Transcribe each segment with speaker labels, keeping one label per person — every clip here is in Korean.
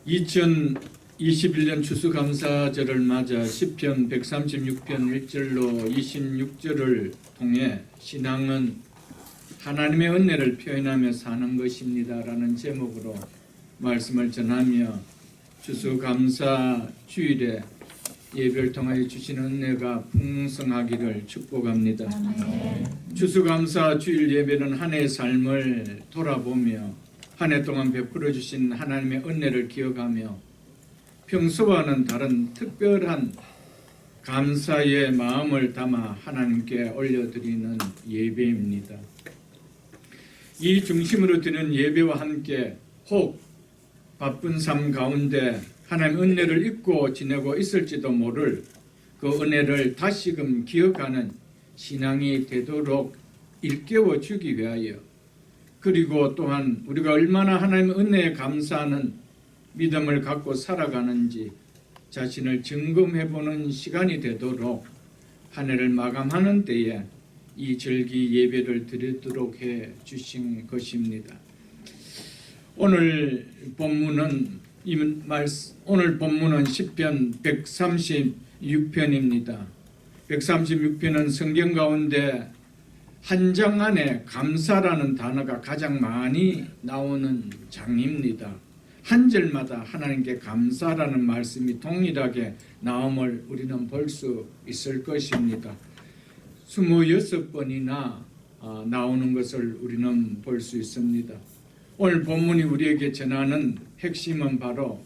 Speaker 1: 2021년 추수감사절을 맞아 시편 136편 1절로 26절을 통해 신앙은 하나님의 은혜를 표현하며 사는 것입니다 라는 제목으로 말씀을 전하며 추수감사 주일에 예배를 통하여 주시는 은혜가 풍성하기를 축복합니다. 추수감사 주일 예배는 한 해의 삶을 돌아보며 한 해 동안 베풀어 주신 하나님의 은혜를 기억하며 평소와는 다른 특별한 감사의 마음을 담아 하나님께 올려드리는 예배입니다. 이 중심으로 드는 예배와 함께 혹 바쁜 삶 가운데 하나님의 은혜를 잊고 지내고 있을지도 모를 그 은혜를 다시금 기억하는 신앙이 되도록 일깨워 주기 위하여, 그리고 또한 우리가 얼마나 하나님의 은혜에 감사하는 믿음을 갖고 살아가는지 자신을 점검해보는 시간이 되도록 한 해를 마감하는 때에 이 절기 예배를 드리도록 해 주신 것입니다. 오늘 본문은 시편 136편입니다. 136편은 성경 가운데 한 장 안에 감사라는 단어가 가장 많이 나오는 장입니다. 한 절마다 하나님께 감사라는 말씀이 동일하게 나옴을 우리는 볼 수 있을 것입니다. 26번이나 나오는 것을 우리는 볼 수 있습니다. 오늘 본문이 우리에게 전하는 핵심은 바로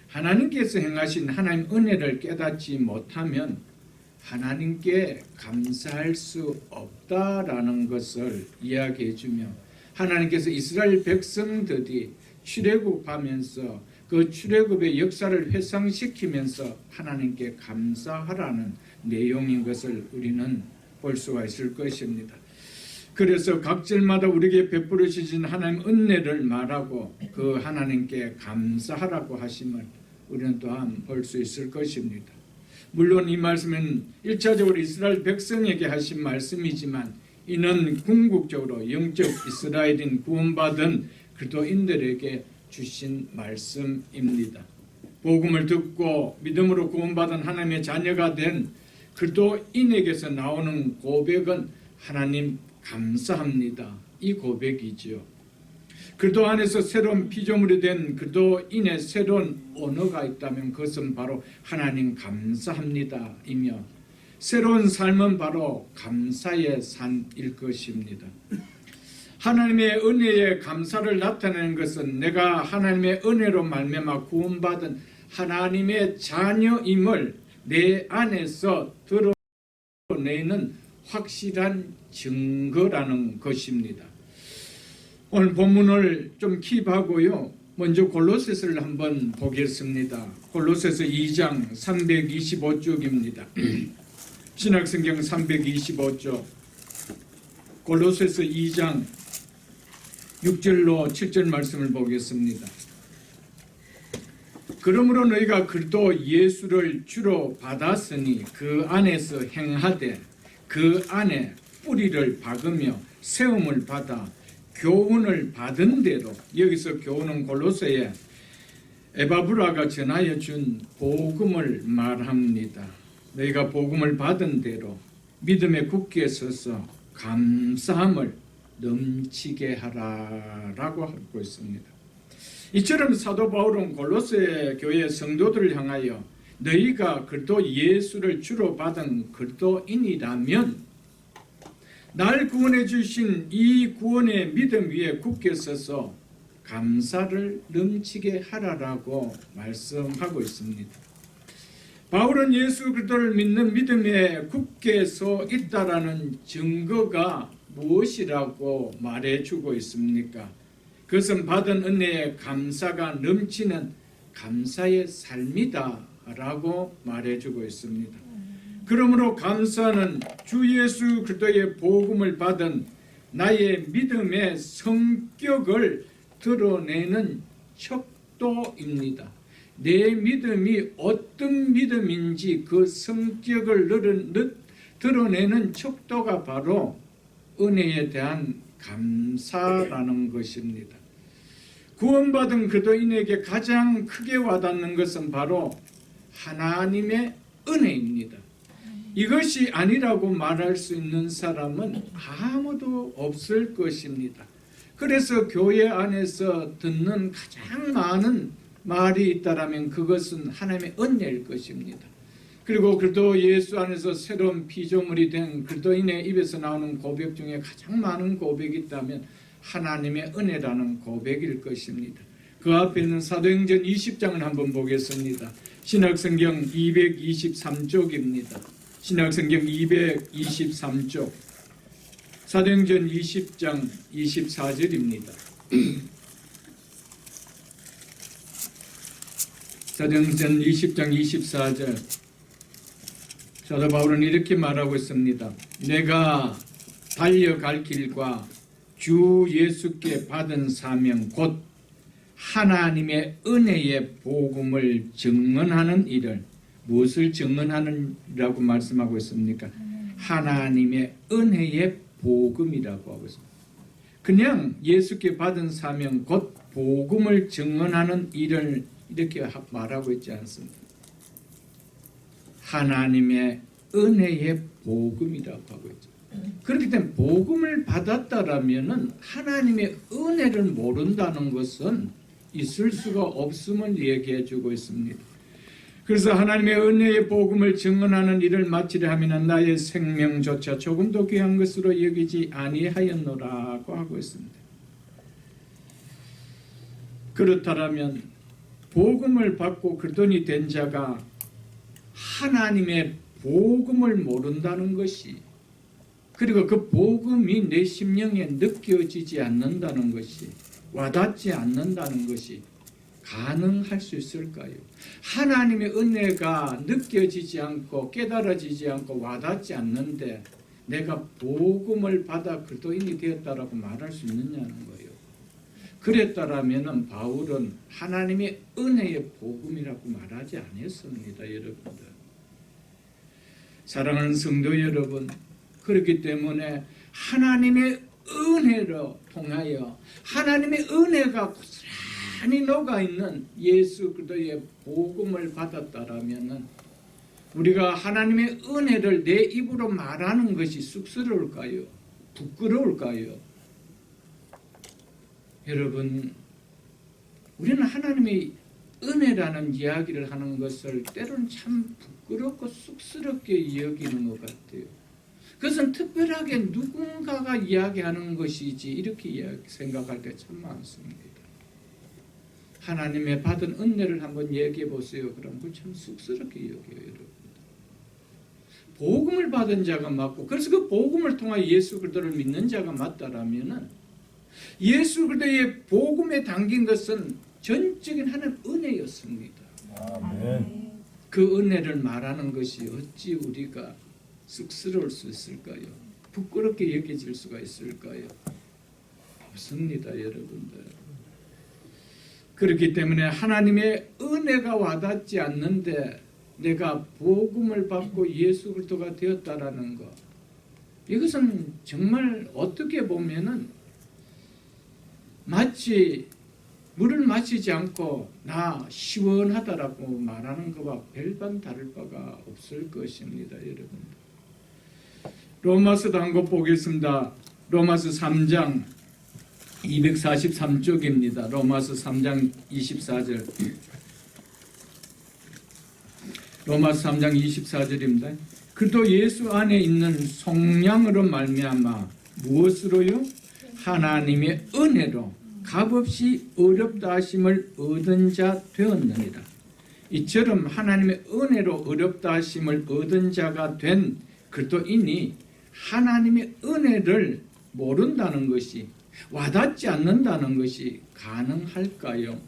Speaker 1: 하나님께서 행하신 하나님 은혜를 깨닫지 못하면 하나님께 감사할 수 없다라는 것을 이야기해 주며, 하나님께서 이스라엘 백성들이 출애굽하면서 그 출애굽의 역사를 회상시키면서 하나님께 감사하라는 내용인 것을 우리는 볼 수가 있을 것입니다. 그래서 각 절마다 우리에게 베풀어 주신 하나님 은혜를 말하고 그 하나님께 감사하라고 하심을 우리는 또한 볼 수 있을 것입니다. 물론 이 말씀은 1차적으로 이스라엘 백성에게 하신 말씀이지만 이는 궁극적으로 영적 이스라엘인 구원받은 그리스도인들에게 주신 말씀입니다. 복음을 듣고 믿음으로 구원받은 하나님의 자녀가 된 그리스도인에게서 나오는 고백은 하나님 감사합니다, 이 고백이지요. 그리스도 안에서 새로운 피조물이 된 그리스도인의 새로운 언어가 있다면 그것은 바로 하나님 감사합니다 이며, 새로운 삶은 바로 감사의 삶일 것입니다. 하나님의 은혜에 감사를 나타내는 것은 내가 하나님의 은혜로 말미암아 구원받은 하나님의 자녀임을 내 안에서 드러내는 확실한 증거라는 것입니다. 오늘 본문을 좀 킵하고요. 먼저 골로새서를 한번 보겠습니다. 골로새서 2장 325쪽입니다. 신약성경 325쪽 골로새서 2장 6절로 7절 말씀을 보겠습니다. 그러므로 너희가 그리스도 예수를 주로 받았으니 그 안에서 행하되 그 안에 뿌리를 박으며 세움을 받아 교훈을 받은 대로, 여기서 교훈은 골로새에 에바브라가 전하여 준 복음을 말합니다. 너희가 복음을 받은 대로 믿음에 굳게 서서 감사함을 넘치게 하라라고 하고 있습니다. 이처럼 사도 바울은 골로새 교회 성도들을 향하여 너희가 그리스도 예수를 주로 받은 그리스도인이라면 날 구원해 주신 이 구원의 믿음 위에 굳게 서서 감사를 넘치게 하라라고 말씀하고 있습니다. 바울은 예수 그리스도를 믿는 믿음에 굳게 서 있다라는 증거가 무엇이라고 말해주고 있습니까? 그것은 받은 은혜에 감사가 넘치는 감사의 삶이다라고 말해주고 있습니다. 그러므로 감사는 주 예수 그리스도의 복음을 받은 나의 믿음의 성격을 드러내는 척도입니다. 내 믿음이 어떤 믿음인지 그 성격을 드러내는 척도가 바로 은혜에 대한 감사라는 것입니다. 구원받은 그리스도인에게 가장 크게 와닿는 것은 바로 하나님의 은혜입니다. 이것이 아니라고 말할 수 있는 사람은 아무도 없을 것입니다. 그래서 교회 안에서 듣는 가장 많은 말이 있다라면 그것은 하나님의 은혜일 것입니다. 그리고 그리스도 예수 안에서 새로운 피조물이 된 그리스도인의 입에서 나오는 고백 중에 가장 많은 고백이 있다면 하나님의 은혜라는 고백일 것입니다. 그 앞에 있는 사도행전 20장을 한번 보겠습니다. 신약성경 223쪽입니다. 신약성경 223쪽 사도행전 20장 24절입니다. 사도행전 20장 24절 사도 바울은 이렇게 말하고 있습니다. 내가 달려갈 길과 주 예수께 받은 사명 곧 하나님의 은혜의 복음을 증언하는 일을 무엇을 증언하느라고 말씀하고 있습니까? 하나님의 은혜의 복음이라고 하고 있습니다. 그냥 예수께 받은 사명 곧 복음을 증언하는 일을 이렇게 말하고 있지 않습니다. 하나님의 은혜의 복음이라고 하고 있죠. 그렇기 때문에 복음을 받았다라면은 하나님의 은혜를 모른다는 것은 있을 수가 없음을 얘기해 주고 있습니다. 그래서 하나님의 은혜의 복음을 증언하는 일을 마치려 하면 나의 생명조차 조금도 귀한 것으로 여기지 아니하였노라고 하고 있습니다. 그렇다면 복음을 받고 그리스도인이 된 자가 하나님의 복음을 모른다는 것이 그리고 그 복음이 내 심령에 느껴지지 않는다는 것이 와닿지 않는다는 것이 가능할 수 있을까요? 하나님의 은혜가 느껴지지 않고 깨달아지지 않고 와닿지 않는데 내가 복음을 받아 그리스도인이 되었다라고 말할 수 있느냐는 거예요. 그랬다라면 바울은 하나님의 은혜의 복음이라고 말하지 않았습니다. 여러분들. 사랑하는 성도 여러분, 그렇기 때문에 하나님의 은혜로 통하여 하나님의 은혜가 고스란히 녹아있는 예수 그리스도의 복음을 받았다라면 우리가 하나님의 은혜를 내 입으로 말하는 것이 쑥스러울까요? 부끄러울까요? 여러분, 우리는 하나님의 은혜라는 이야기를 하는 것을 때로는 참 부끄럽고 쑥스럽게 여기는 것 같아요. 그것은 특별하게 누군가가 이야기하는 것이지 이렇게 생각할 때 참 많습니다. 하나님의 받은 은혜를 한번 얘기해 보세요. 그럼 그거 참 쑥스럽게 여겨요, 여러분. 복음을 받은 자가 맞고 그래서 그 복음을 통하여 예수 그리스도를 믿는 자가 맞다라면은 예수 그리스도의 복음에 담긴 것은 전적인 하나님의 은혜였습니다.
Speaker 2: 아멘.
Speaker 1: 그 은혜를 말하는 것이 어찌 우리가 쑥스러울 수 있을까요? 부끄럽게 여겨질 수가 있을까요? 없습니다, 여러분들. 그렇기 때문에 하나님의 은혜가 와닿지 않는데 내가 복음을 받고 예수 그리스도가 되었다라는 것, 이것은 정말 어떻게 보면은 마치 물을 마시지 않고 나 시원하다라고 말하는 것과 별반 다를 바가 없을 것입니다, 여러분. 로마서도 한 것 보겠습니다. 로마서 3장 243쪽입니다. 로마서 3장 24절. 로마서 3장 24절입니다. 그도 예수 안에 있는 속량으로 말미암아 무엇으로요? 하나님의 은혜로 값없이 어렵다 하심을 얻은 자 되었느니라. 이처럼 하나님의 은혜로 어렵다 하심을 얻은 자가 된 그리스도인이 하나님의 은혜를 모른다는 것이 와닿지 않는다는 것이 가능할까요?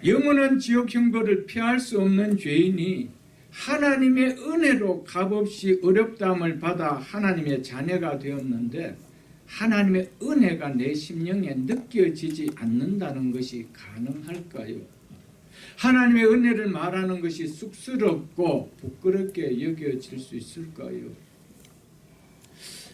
Speaker 1: 영원한 지옥 형벌을 피할 수 없는 죄인이 하나님의 은혜로 값없이 어렵다함을 받아 하나님의 자녀가 되었는데 하나님의 은혜가 내 심령에 느껴지지 않는다는 것이 가능할까요? 하나님의 은혜를 말하는 것이 쑥스럽고 부끄럽게 여겨질 수 있을까요?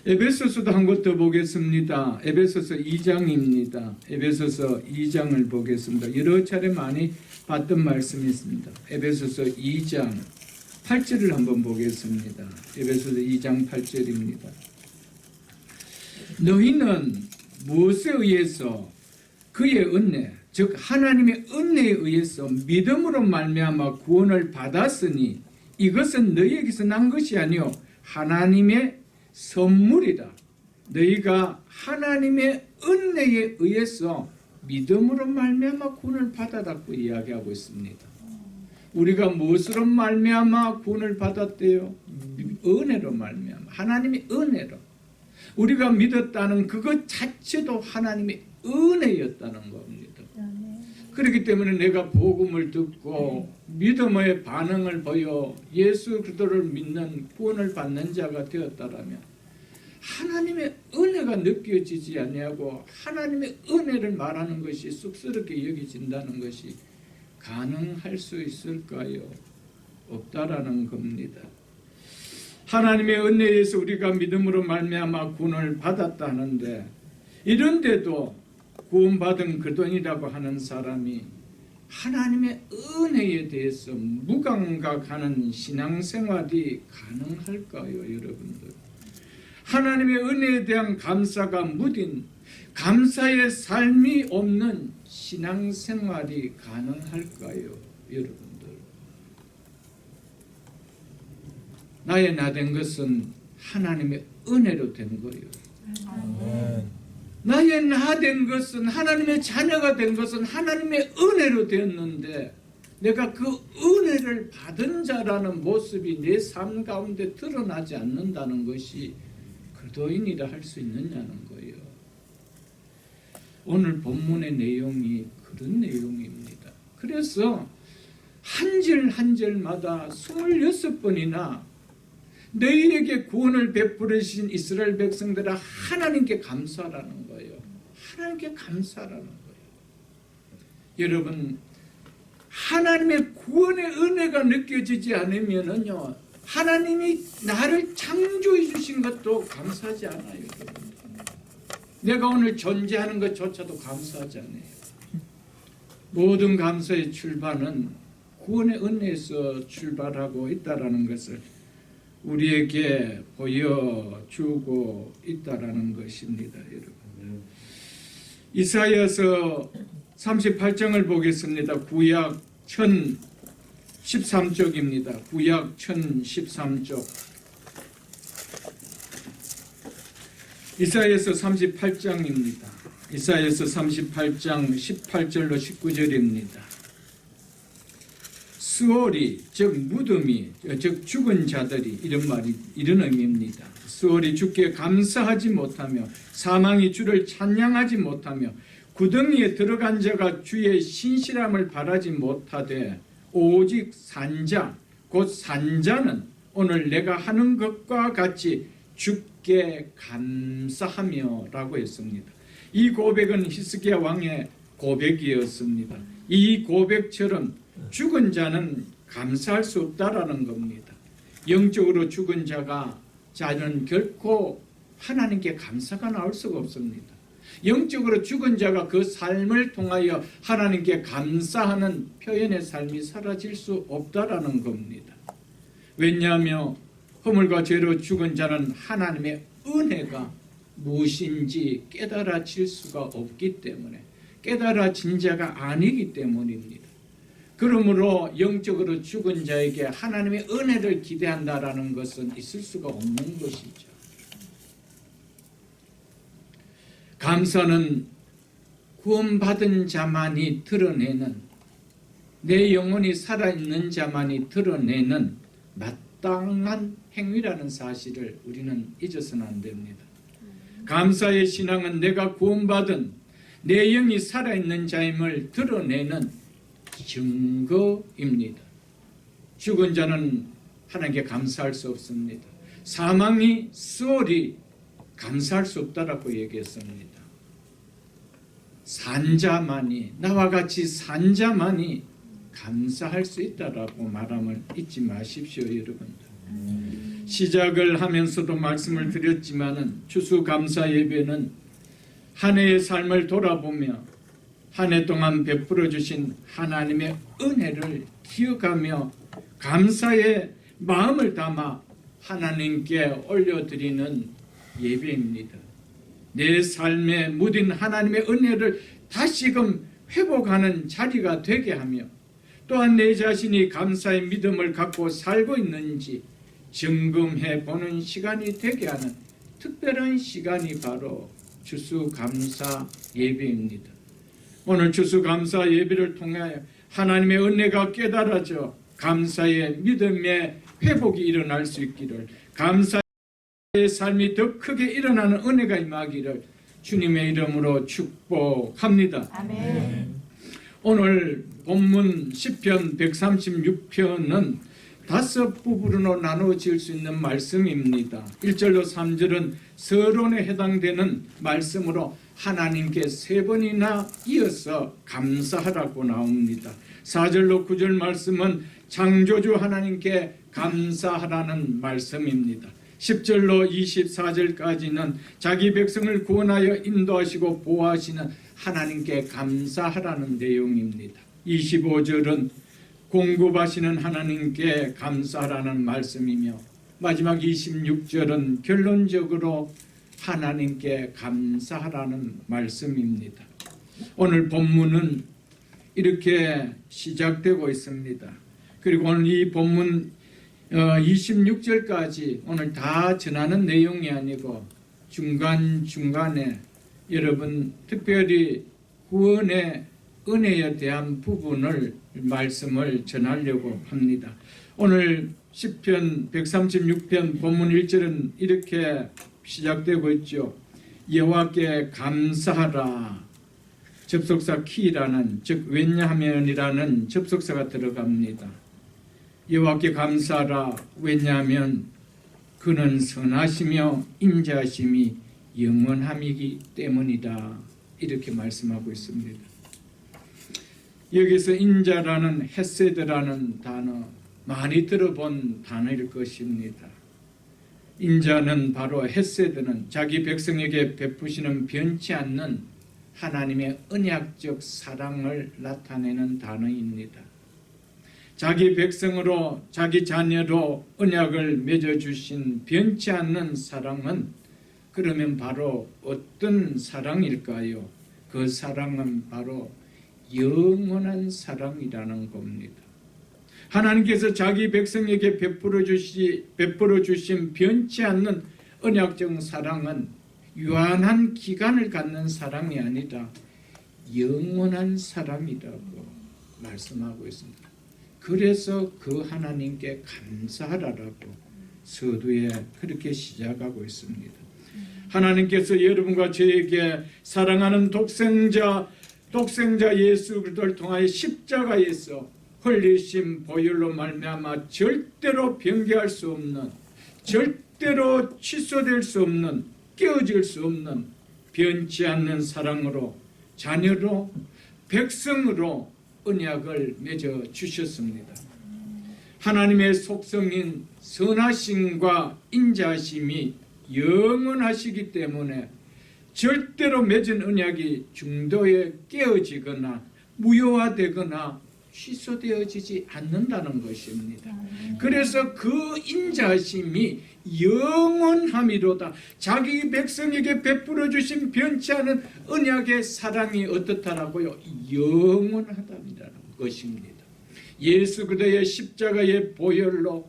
Speaker 1: 에베소서도 한 것 더 보겠습니다. 에베소서 2장입니다. 에베소서 2장을 보겠습니다. 여러 차례 많이 봤던 말씀이 있습니다. 에베소서 2장 8절을 한번 보겠습니다. 에베소서 2장 8절입니다. 너희는 무엇에 의해서 그의 은혜, 즉 하나님의 은혜에 의해서 믿음으로 말미암아 구원을 받았으니 이것은 너희에게서 난 것이 아니요 하나님의 선물이다. 너희가 하나님의 은혜에 의해서 믿음으로 말미암아 구원을 받았다고 이야기하고 있습니다. 우리가 무엇으로 말미암아 구원을 받았대요? 은혜로 말미암아, 하나님의 은혜로. 우리가 믿었다는 그것 자체도 하나님의 은혜였다는 겁니다. 그렇기 때문에 내가 복음을 듣고 믿음의 반응을 보여 예수 그리스도를 믿는 구원을 받는 자가 되었다라면 하나님의 은혜가 느껴지지 아니하고 하나님의 은혜를 말하는 것이 쑥스럽게 여겨진다는 것이 가능할 수 있을까요? 없다라는 겁니다. 하나님의 은혜에서 우리가 믿음으로 말미암아 구원을 받았다는데 이런데도 구원받은 그돈이라고 하는 사람이 하나님의 은혜에 대해서 무감각하는 신앙생활이 가능할까요, 여러분들? 하나님의 은혜에 대한 감사가 무딘 감사의 삶이 없는 신앙생활이 가능할까요, 여러분들? 나의 나 된 것은 하나님의 은혜로 된 거예요. 나의 나 된 것은 하나님의 자녀가 된 것은 하나님의 은혜로 되었는데 내가 그 은혜를 받은 자라는 모습이 내 삶 가운데 드러나지 않는다는 것이 그리스도인이라 할 수 있느냐는 거예요. 오늘 본문의 내용이 그런 내용입니다. 그래서 한 절 한 절마다 26번이나 너희에게 구원을 베풀으신 이스라엘 백성들아 하나님께 감사라는 거예요. 하나님께 감사라는 거예요. 여러분, 하나님의 구원의 은혜가 느껴지지 않으면은요, 하나님이 나를 창조해 주신 것도 감사하지 않아요. 여러분. 내가 오늘 존재하는 것조차도 감사하지 않아요. 모든 감사의 출발은 구원의 은혜에서 출발하고 있다라는 것을 우리에게 보여주고 있다라는 것입니다, 여러분. 이사야서 38장을 보겠습니다. 구약 1013쪽입니다. 구약 1013쪽. 이사야서 38장입니다. 이사야서 38장 18절로 19절입니다. 스올이 즉 무덤이 즉 죽은 자들이 이런 의미입니다. 스올이 주께 감사하지 못하며 사망이 주를 찬양하지 못하며 구덩이에 들어간 자가 주의 신실함을 바라지 못하되 오직 산자 곧 산자는 오늘 내가 하는 것과 같이 주께 감사하며 라고 했습니다. 이 고백은 히스기야 왕의 고백이었습니다. 이 고백처럼 죽은 자는 감사할 수 없다라는 겁니다. 영적으로 죽은 자는 결코 하나님께 감사가 나올 수가 없습니다. 영적으로 죽은 자가 그 삶을 통하여 하나님께 감사하는 표현의 삶이 사라질 수 없다라는 겁니다. 왜냐하면 허물과 죄로 죽은 자는 하나님의 은혜가 무엇인지 깨달아질 수가 없기 때문에, 깨달아진 자가 아니기 때문입니다. 그러므로 영적으로 죽은 자에게 하나님의 은혜를 기대한다라는 것은 있을 수가 없는 것이죠. 감사는 구원받은 자만이 드러내는, 내 영혼이 살아있는 자만이 드러내는 마땅한 행위라는 사실을 우리는 잊어서는 안 됩니다. 감사의 신앙은 내가 구원받은 내 영이 살아있는 자임을 드러내는 증거입니다. 죽은 자는 하나님께 감사할 수 없습니다. 사망이 스올이 감사할 수 없다라고 얘기했습니다. 산자만이, 나와 같이 산자만이 감사할 수 있다라고 말함을 잊지 마십시오, 여러분들. 시작을 하면서도 말씀을 드렸지만은 추수감사 예배는 한 해의 삶을 돌아보며 한 해 동안 베풀어 주신 하나님의 은혜를 기억하며 감사의 마음을 담아 하나님께 올려드리는 예배입니다. 내 삶에 묻은 하나님의 은혜를 다시금 회복하는 자리가 되게 하며 또한 내 자신이 감사의 믿음을 갖고 살고 있는지 점검해 보는 시간이 되게 하는 특별한 시간이 바로 추수감사 예배입니다. 오늘 추수감사 예배를 통하여 하나님의 은혜가 깨달아져 감사의 믿음의 회복이 일어날 수 있기를, 감사의 삶이 더 크게 일어나는 은혜가 임하기를 주님의 이름으로 축복합니다.
Speaker 2: 아멘.
Speaker 1: 오늘 본문 시편 136편은 5부분으로 나누어질 수 있는 말씀입니다. 1절로 3절은 서론에 해당되는 말씀으로 하나님께 3번이나 이어서 감사하라고 나옵니다. 4절로 9절 말씀은 창조주 하나님께 감사하라는 말씀입니다. 10절로 24절까지는 자기 백성을 구원하여 인도하시고 보호하시는 하나님께 감사하라는 내용입니다. 25절은 공급하시는 하나님께 감사하라는 말씀이며 마지막 26절은 결론적으로 하나님께 감사하라는 말씀입니다. 오늘 본문은 이렇게 시작되고 있습니다. 그리고 오늘 이 본문 26절까지 오늘 다 전하는 내용이 아니고 중간중간에 여러분 특별히 구원의 은혜에 대한 부분을 말씀을 전하려고 합니다. 오늘 시편 136편 본문 1절은 이렇게 시작되고 있죠. 여호와께 감사하라. 접속사 키라는, 즉 왜냐하면이라는 접속사가 들어갑니다. 여호와께 감사하라. 왜냐하면 그는 선하시며 인자하심이 영원함이기 때문이다. 이렇게 말씀하고 있습니다. 여기서 인자라는 헤세드라는 단어 많이 들어본 단어일 것입니다. 인자는 바로 헤세드는 자기 백성에게 베푸시는 변치 않는 하나님의 언약적 사랑을 나타내는 단어입니다. 자기 백성으로 자기 자녀로 언약을 맺어주신 변치 않는 사랑은 그러면 바로 어떤 사랑일까요? 그 사랑은 바로 영원한 사랑이라는 겁니다. 하나님께서 자기 백성에게 베풀어 주신 변치 않는 언약적 사랑은 유한한 기간을 갖는 사랑이 아니라 영원한 사랑이라고 말씀하고 있습니다. 그래서 그 하나님께 감사하라고 서두에 그렇게 시작하고 있습니다. 하나님께서 여러분과 저에게 사랑하는 독생자 예수 그리스도를 통하여 십자가에서 흘리신 보혈로 말미암아 절대로 변개할 수 없는, 절대로 취소될 수 없는, 깨어질 수 없는 변치 않는 사랑으로 자녀로 백성으로 언약을 맺어 주셨습니다. 하나님의 속성인 선하심과 인자하심이 영원하시기 때문에 절대로 맺은 언약이 중도에 깨어지거나 무효화되거나 취소되어지지 않는다는 것입니다. 그래서 그 인자심이 영원함이로다. 자기 백성에게 베풀어 주신 변치 않은 언약의 사랑이 어떻다라고요? 영원하다는 것입니다. 예수 그리스도의 십자가의 보혈로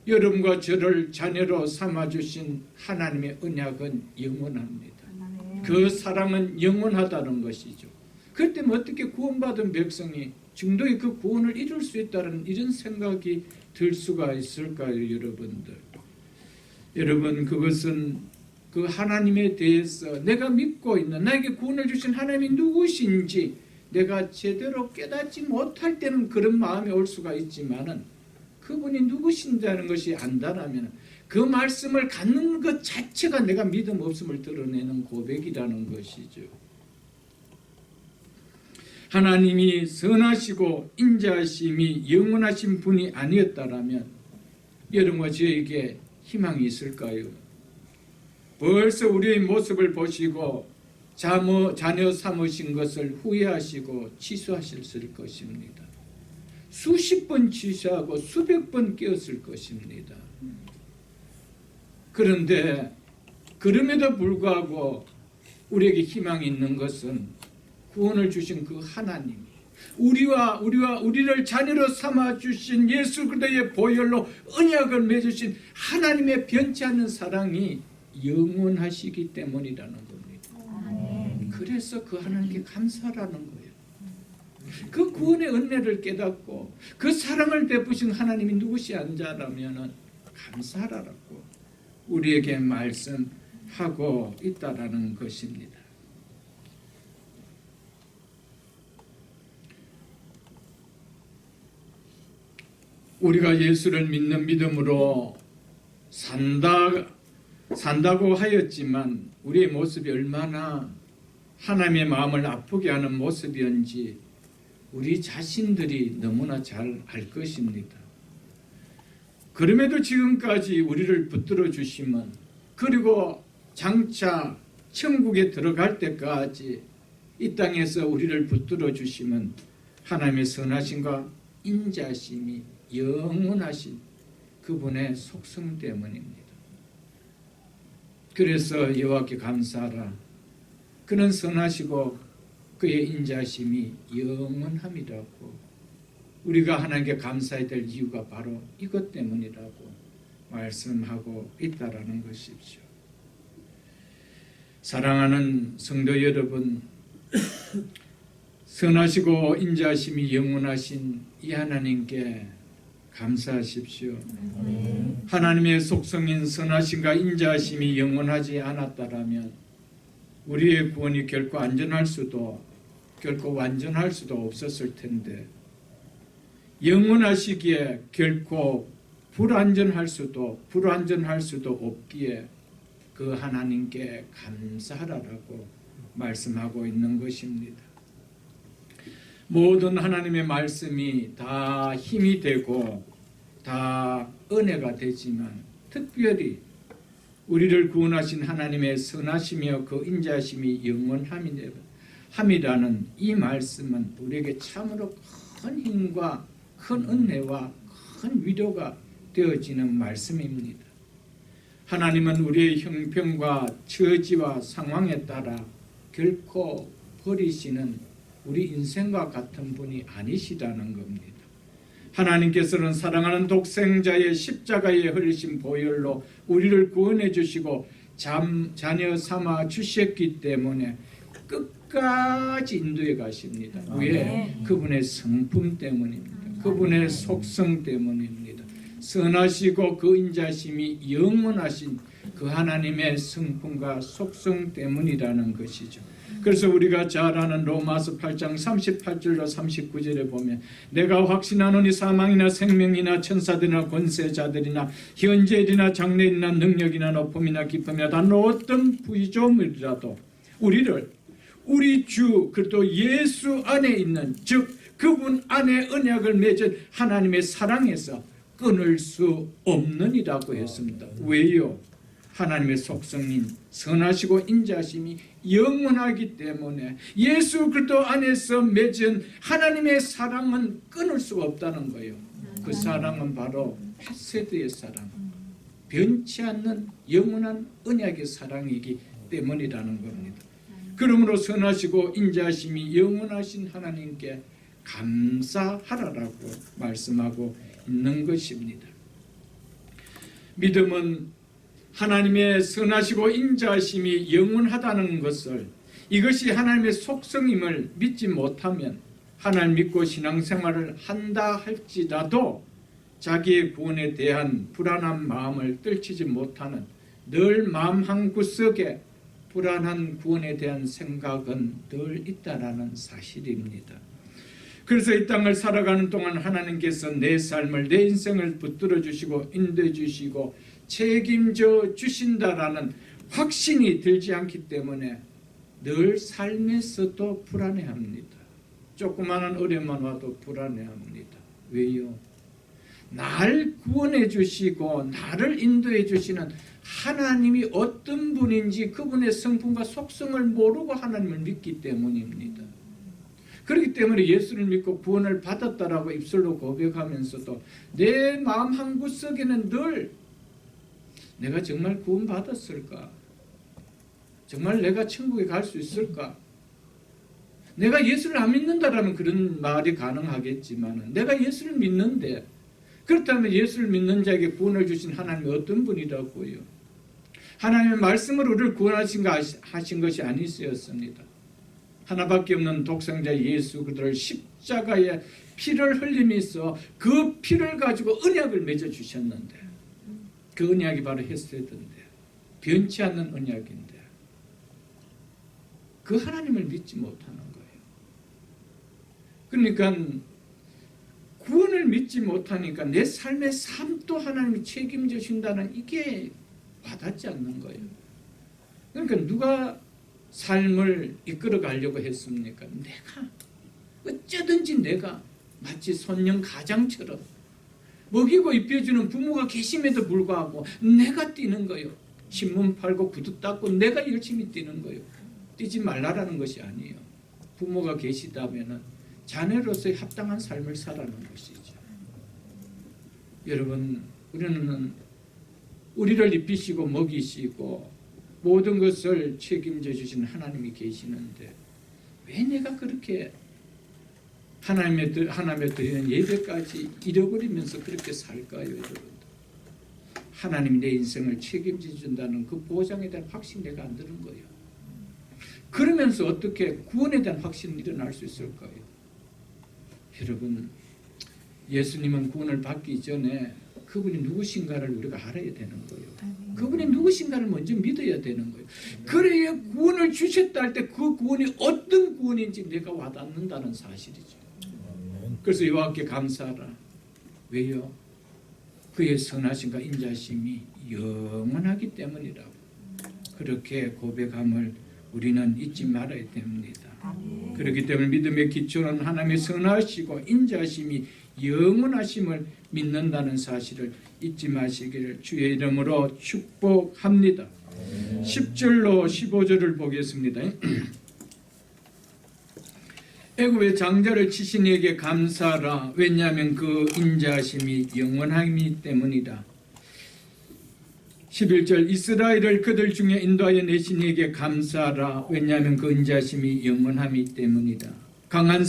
Speaker 1: 여러분과 저를 자녀로 삼아주신 하나님의 언약은 영원합니다. 그 사랑은 영원하다는 것이죠. 그렇다면 어떻게 구원받은 백성이 중도의 그 구원을 이룰 수 있다는 이런 생각이 들 수가 있을까요, 여러분들? 여러분, 그것은 그 하나님에 대해서 내가 믿고 있는, 나에게 구원을 주신 하나님이 누구신지 내가 제대로 깨닫지 못할 때는 그런 마음이 올 수가 있지만은 그분이 누구신다는 것이 안다라면 그 말씀을 갖는 것 자체가 내가 믿음 없음을 드러내는 고백이라는 것이죠. 하나님이 선하시고 인자하심이 영원하신 분이 아니었다라면 여러분과 저에게 희망이 있을까요? 벌써 우리의 모습을 보시고 자녀 삼으신 것을 후회하시고 취소하셨을 것입니다. 수십 번 취소하고 수백 번 깨었을 것입니다. 그런데 그럼에도 불구하고 우리에게 희망이 있는 것은 구원을 주신 그 하나님, 우리를 자녀로 삼아 주신 예수 그리스도의 보혈로 언약을 맺으신 하나님의 변치 않는 사랑이 영원하시기 때문이라는 겁니다. 그래서 그 하나님께 감사라는 거예요. 그 구원의 은혜를 깨닫고 그 사랑을 베푸신 하나님이 누구시한자라면 감사하라고 우리에게 말씀하고 있다라는 것입니다. 우리가 예수를 믿는 믿음으로 산다고 하였지만 우리의 모습이 얼마나 하나님의 마음을 아프게 하는 모습이었는지 우리 자신들이 너무나 잘 알 것입니다. 그럼에도 지금까지 우리를 붙들어 주시면, 그리고 장차 천국에 들어갈 때까지 이 땅에서 우리를 붙들어 주시면 하나님의 선하심과 인자심이 영원하신 그분의 속성 때문입니다. 그래서 여호와께 감사하라. 그는 선하시고 그의 인자심이 영원함이라고 우리가 하나님께 감사해야 될 이유가 바로 이것 때문이라고 말씀하고 있다라는 것이죠. 사랑하는 성도 여러분, 선하시고 인자심이 영원하신 이 하나님께 감사하십시오. 하나님의 속성인 선하심과 인자심이 영원하지 않았다라면 우리의 구원이 결코 완전할 수도 없었을 텐데, 영원하시기에 결코 불완전할 수도 없기에 그 하나님께 감사하라고 말씀하고 있는 것입니다. 모든 하나님의 말씀이 다 힘이 되고 다 은혜가 되지만, 특별히 우리를 구원하신 하나님의 선하시며 그 인자심이 영원함이라는 이 말씀은 우리에게 참으로 큰 힘과 큰 은혜와 큰 위로가 되어지는 말씀입니다. 하나님은 우리의 형편과 처지와 상황에 따라 결코 버리시는 우리 인생과 같은 분이 아니시다는 겁니다. 하나님께서는 사랑하는 독생자의 십자가에 흘리신 보혈로 우리를 구원해 주시고 자녀 삼아 주셨기 때문에 끝까지 인도해 가십니다. 왜? 그분의 성품 때문입니다. 그분의 속성 때문입니다. 선하시고 그 인자심이 영원하신 그 하나님의 성품과 속성 때문이라는 것이죠. 그래서 우리가 잘 아는 로마서 8장 38절로 39절에 보면, 내가 확신하노니 사망이나 생명이나 천사들이나 권세자들이나 현재일이나 장래일이나 능력이나 높음이나 깊음이나 단 어떤 부조물이라도 우리를 우리 주 그리스도 예수 안에 있는, 즉 그분 안에 언약을 맺은 하나님의 사랑에서 끊을 수 없느니라고 했습니다. 왜요? 하나님의 속성인 선하시고 인자심이 영원하기 때문에 예수 그리스도 안에서 맺은 하나님의 사랑은 끊을 수가 없다는 거예요. 그 사랑은 바로 헤세드의 사랑, 변치 않는 영원한 언약의 사랑이기 때문이라는 겁니다. 그러므로 선하시고 인자심이 영원하신 하나님께 감사하라라고 말씀하고 있는 것입니다. 믿음은 하나님의 선하시고 인자심이 영원하다는 것을, 이것이 하나님의 속성임을 믿지 못하면 하나님 믿고 신앙생활을 한다 할지라도 자기의 구원에 대한 불안한 마음을 떨치지 못하는, 늘 마음 한구석에 불안한 구원에 대한 생각은 늘 있다라는 사실입니다. 그래서 이 땅을 살아가는 동안 하나님께서 내 삶을, 내 인생을 붙들어 주시고 인도해 주시고 책임져 주신다라는 확신이 들지 않기 때문에 늘 삶에서도 불안해합니다. 조그마한 어려움만 와도 불안해합니다. 왜요? 날 구원해 주시고 나를 인도해 주시는 하나님이 어떤 분인지 그분의 성품과 속성을 모르고 하나님을 믿기 때문입니다. 그렇기 때문에 예수를 믿고 구원을 받았다라고 입술로 고백하면서도 내 마음 한구석에는 늘 내가 정말 구원받았을까? 정말 내가 천국에 갈 수 있을까? 내가 예수를 안 믿는다라면 그런 말이 가능하겠지만 내가 예수를 믿는데 그렇다면 예수를 믿는 자에게 구원을 주신 하나님이 어떤 분이라고요? 하나님의 말씀으로 우리를 구원하신 것이 아니었습니다. 하나밖에 없는 독생자 예수 그들을 십자가에 피를 흘리면서 그 피를 가지고 언약을 맺어주셨는데 그 언약이 바로 헤세드인데 변치 않는 언약인데 그 하나님을 믿지 못하는 거예요. 그러니까 구원을 믿지 못하니까 내 삶의 삶도 하나님이 책임져 준다는 이게 와닿지 않는 거예요. 그러니까 누가 삶을 이끌어 가려고 했습니까? 내가 어쩌든지 내가 마치 손녀 가장처럼 먹이고 입혀주는 부모가 계심에도 불구하고 내가 뛰는 거예요. 신문 팔고 구두 닦고 내가 열심히 뛰는 거예요. 뛰지 말라라는 것이 아니에요. 부모가 계시다면 자녀로서의 합당한 삶을 살아가는 것이죠. 여러분, 우리는 우리를 입히시고 먹이시고 모든 것을 책임져 주신 하나님이 계시는데 왜 내가 그렇게 하나님의 드리는 예배까지 잃어버리면서 그렇게 살까요, 여러분? 하나님이 내 인생을 책임져 준다는 그 보장에 대한 확신이 내가 안 드는 거예요. 그러면서 어떻게 구원에 대한 확신이 일어날 수 있을까요? 여러분, 예수님은 구원을 받기 전에 그분이 누구신가를 우리가 알아야 되는 거예요. 그분이 누구신가를 먼저 믿어야 되는 거예요. 그래야 구원을 주셨다 할 때 그 구원이 어떤 구원인지 내가 와닿는다는 사실이죠. 그래서 이와 함께 감사하라. 왜요? 그의 선하심과 인자심이 영원하기 때문이라고. 그렇게 고백함을 우리는 잊지 말아야 됩니다. 그렇기 때문에 믿음의 기초는 하나님의 선하시고 인자심이 영원하심을 믿는다는 사실을 잊지 마시기를 주의 이름으로 축복합니다. 10절로 15절을 보겠습니다. 애굽의 장자를 치신 이에게 감사하라. 왜냐하면 그 인자심이 영원하기 때문이다. 11절 이스라엘을 그들 중에 인도하여 내신 이에게 감사하라. 왜냐하면 그 인자심이 영원하기 때문이다. 강한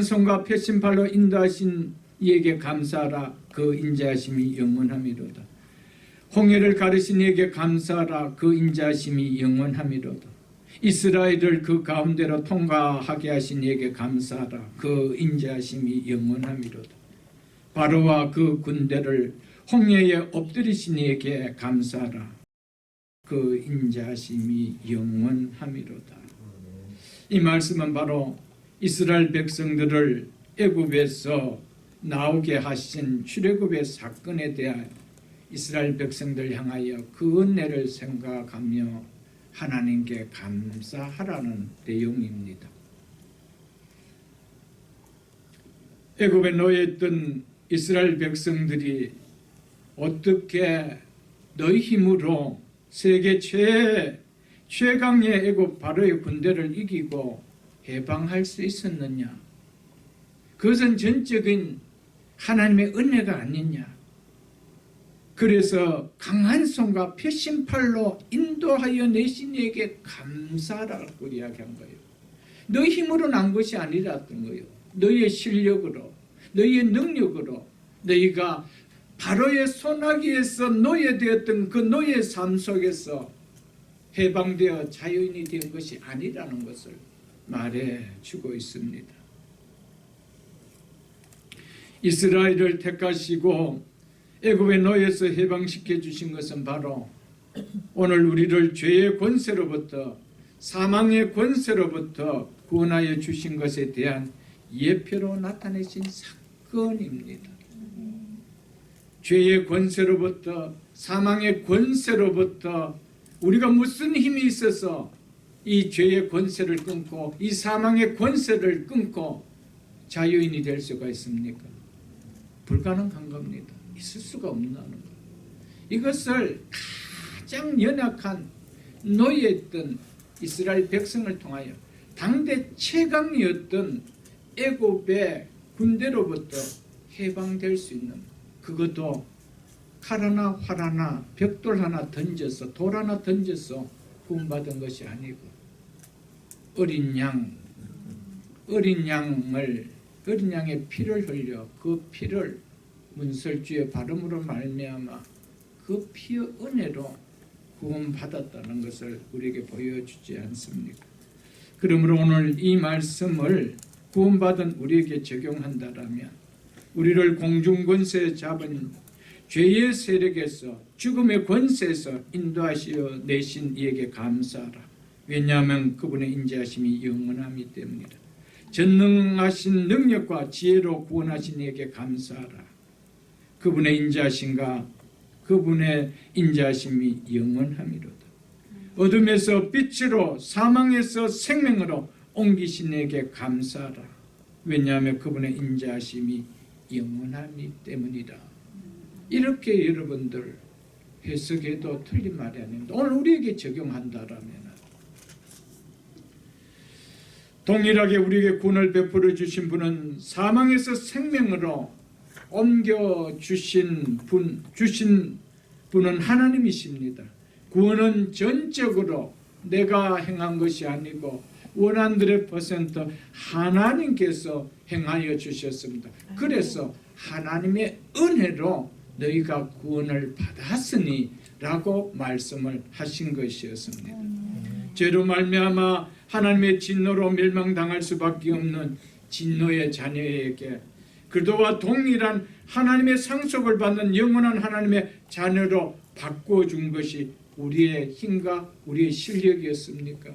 Speaker 1: 손과 펴신 팔로 인도하신 이에게 감사하라. 그 인자심이 영원함이로다. 홍해를 가르신 이에게 감사하라. 그 인자심이 영원함이로다. 이스라엘을 그 가운데로 통과하게 하신 이에게 감사하라. 그 인자심이 영원함이로다. 바로와 그 군대를 홍해에 엎드리신 이에게 감사하라. 그 인자심이 영원함이로다. 이 말씀은 바로 이스라엘 백성들을 애굽에서 나오게 하신 출애굽의 사건에 대한 이스라엘 백성들 향하여 그 은혜를 생각하며 하나님께 감사하라는 내용입니다. 애굽에 놓여있던 이스라엘 백성들이 어떻게 너희 힘으로 세계 최강의 애굽 바로의 군대를 이기고 해방할 수 있었느냐? 그것은 전적인 하나님의 은혜가 아니냐? 그래서 강한 손과 펴신 팔로 인도하여 내신 이에게 감사라고 이야기한 거예요. 너희 힘으로 난 것이 아니랐던 거예요. 너희의 실력으로, 너희의 능력으로 너희가 바로의 손아귀에서 노예되었던 그 노예 삶 속에서 해방되어 자유인이 된 것이 아니라는 것을 말해주고 있습니다. 이스라엘을 택하시고 애굽의 노예에서 해방시켜 주신 것은 바로 오늘 우리를 죄의 권세로부터 사망의 권세로부터 구원하여 주신 것에 대한 예표로 나타내신 사건입니다. 죄의 권세로부터 사망의 권세로부터 우리가 무슨 힘이 있어서 이 죄의 권세를 끊고 이 사망의 권세를 끊고 자유인이 될 수가 있습니까? 불가능한 겁니다. 있을 수가 없다는 것. 이것을 가장 연약한 노예였던 이스라엘 백성을 통하여 당대 최강이었던 애굽의 군대로부터 해방될 수 있는, 그것도 칼 하나 활 하나 벽돌 하나 던져서 돌 하나 던져서 구원받은 것이 아니고 어린 양의 피를 흘려 그 피를 문설주의 발음으로 말미암아 그 피의 은혜로 구원받았다는 것을 우리에게 보여주지 않습니까? 그러므로 오늘 이 말씀을 구원받은 우리에게 적용한다라면 우리를 공중권세에 잡은 죄의 세력에서 죽음의 권세에서 인도하시어 내신 이에게 감사하라. 왜냐하면 그분의 인자하심이 영원하기 때문이다. 전능하신 능력과 지혜로 구원하신 이에게 감사하라. 그분의 인자하심과 그분의 인자하심이 영원함이로다. 어둠에서 빛으로 사망에서 생명으로 옮기신 이에게 감사하라. 왜냐하면 그분의 인자하심이 영원하기 때문이다. 이렇게 여러분들 해석해도 틀린 말이 아닙니다. 오늘 우리에게 적용한다라면 동일하게 우리에게 구원을 베풀어 주신 분은 사망에서 생명으로 옮겨 주신 분은 하나님이십니다. 구원은 전적으로 내가 행한 것이 아니고 100% 하나님께서 행하여 주셨습니다. 그래서 하나님의 은혜로 너희가 구원을 받았으니 라고 말씀을 하신 것이었습니다. 죄로 말미암아 하나님의 진노로 멸망당할 수밖에 없는 진노의 자녀에게 그도와 동일한 하나님의 상속을 받는 영원한 하나님의 자녀로 바꿔준 것이 우리의 힘과 우리의 실력이었습니까?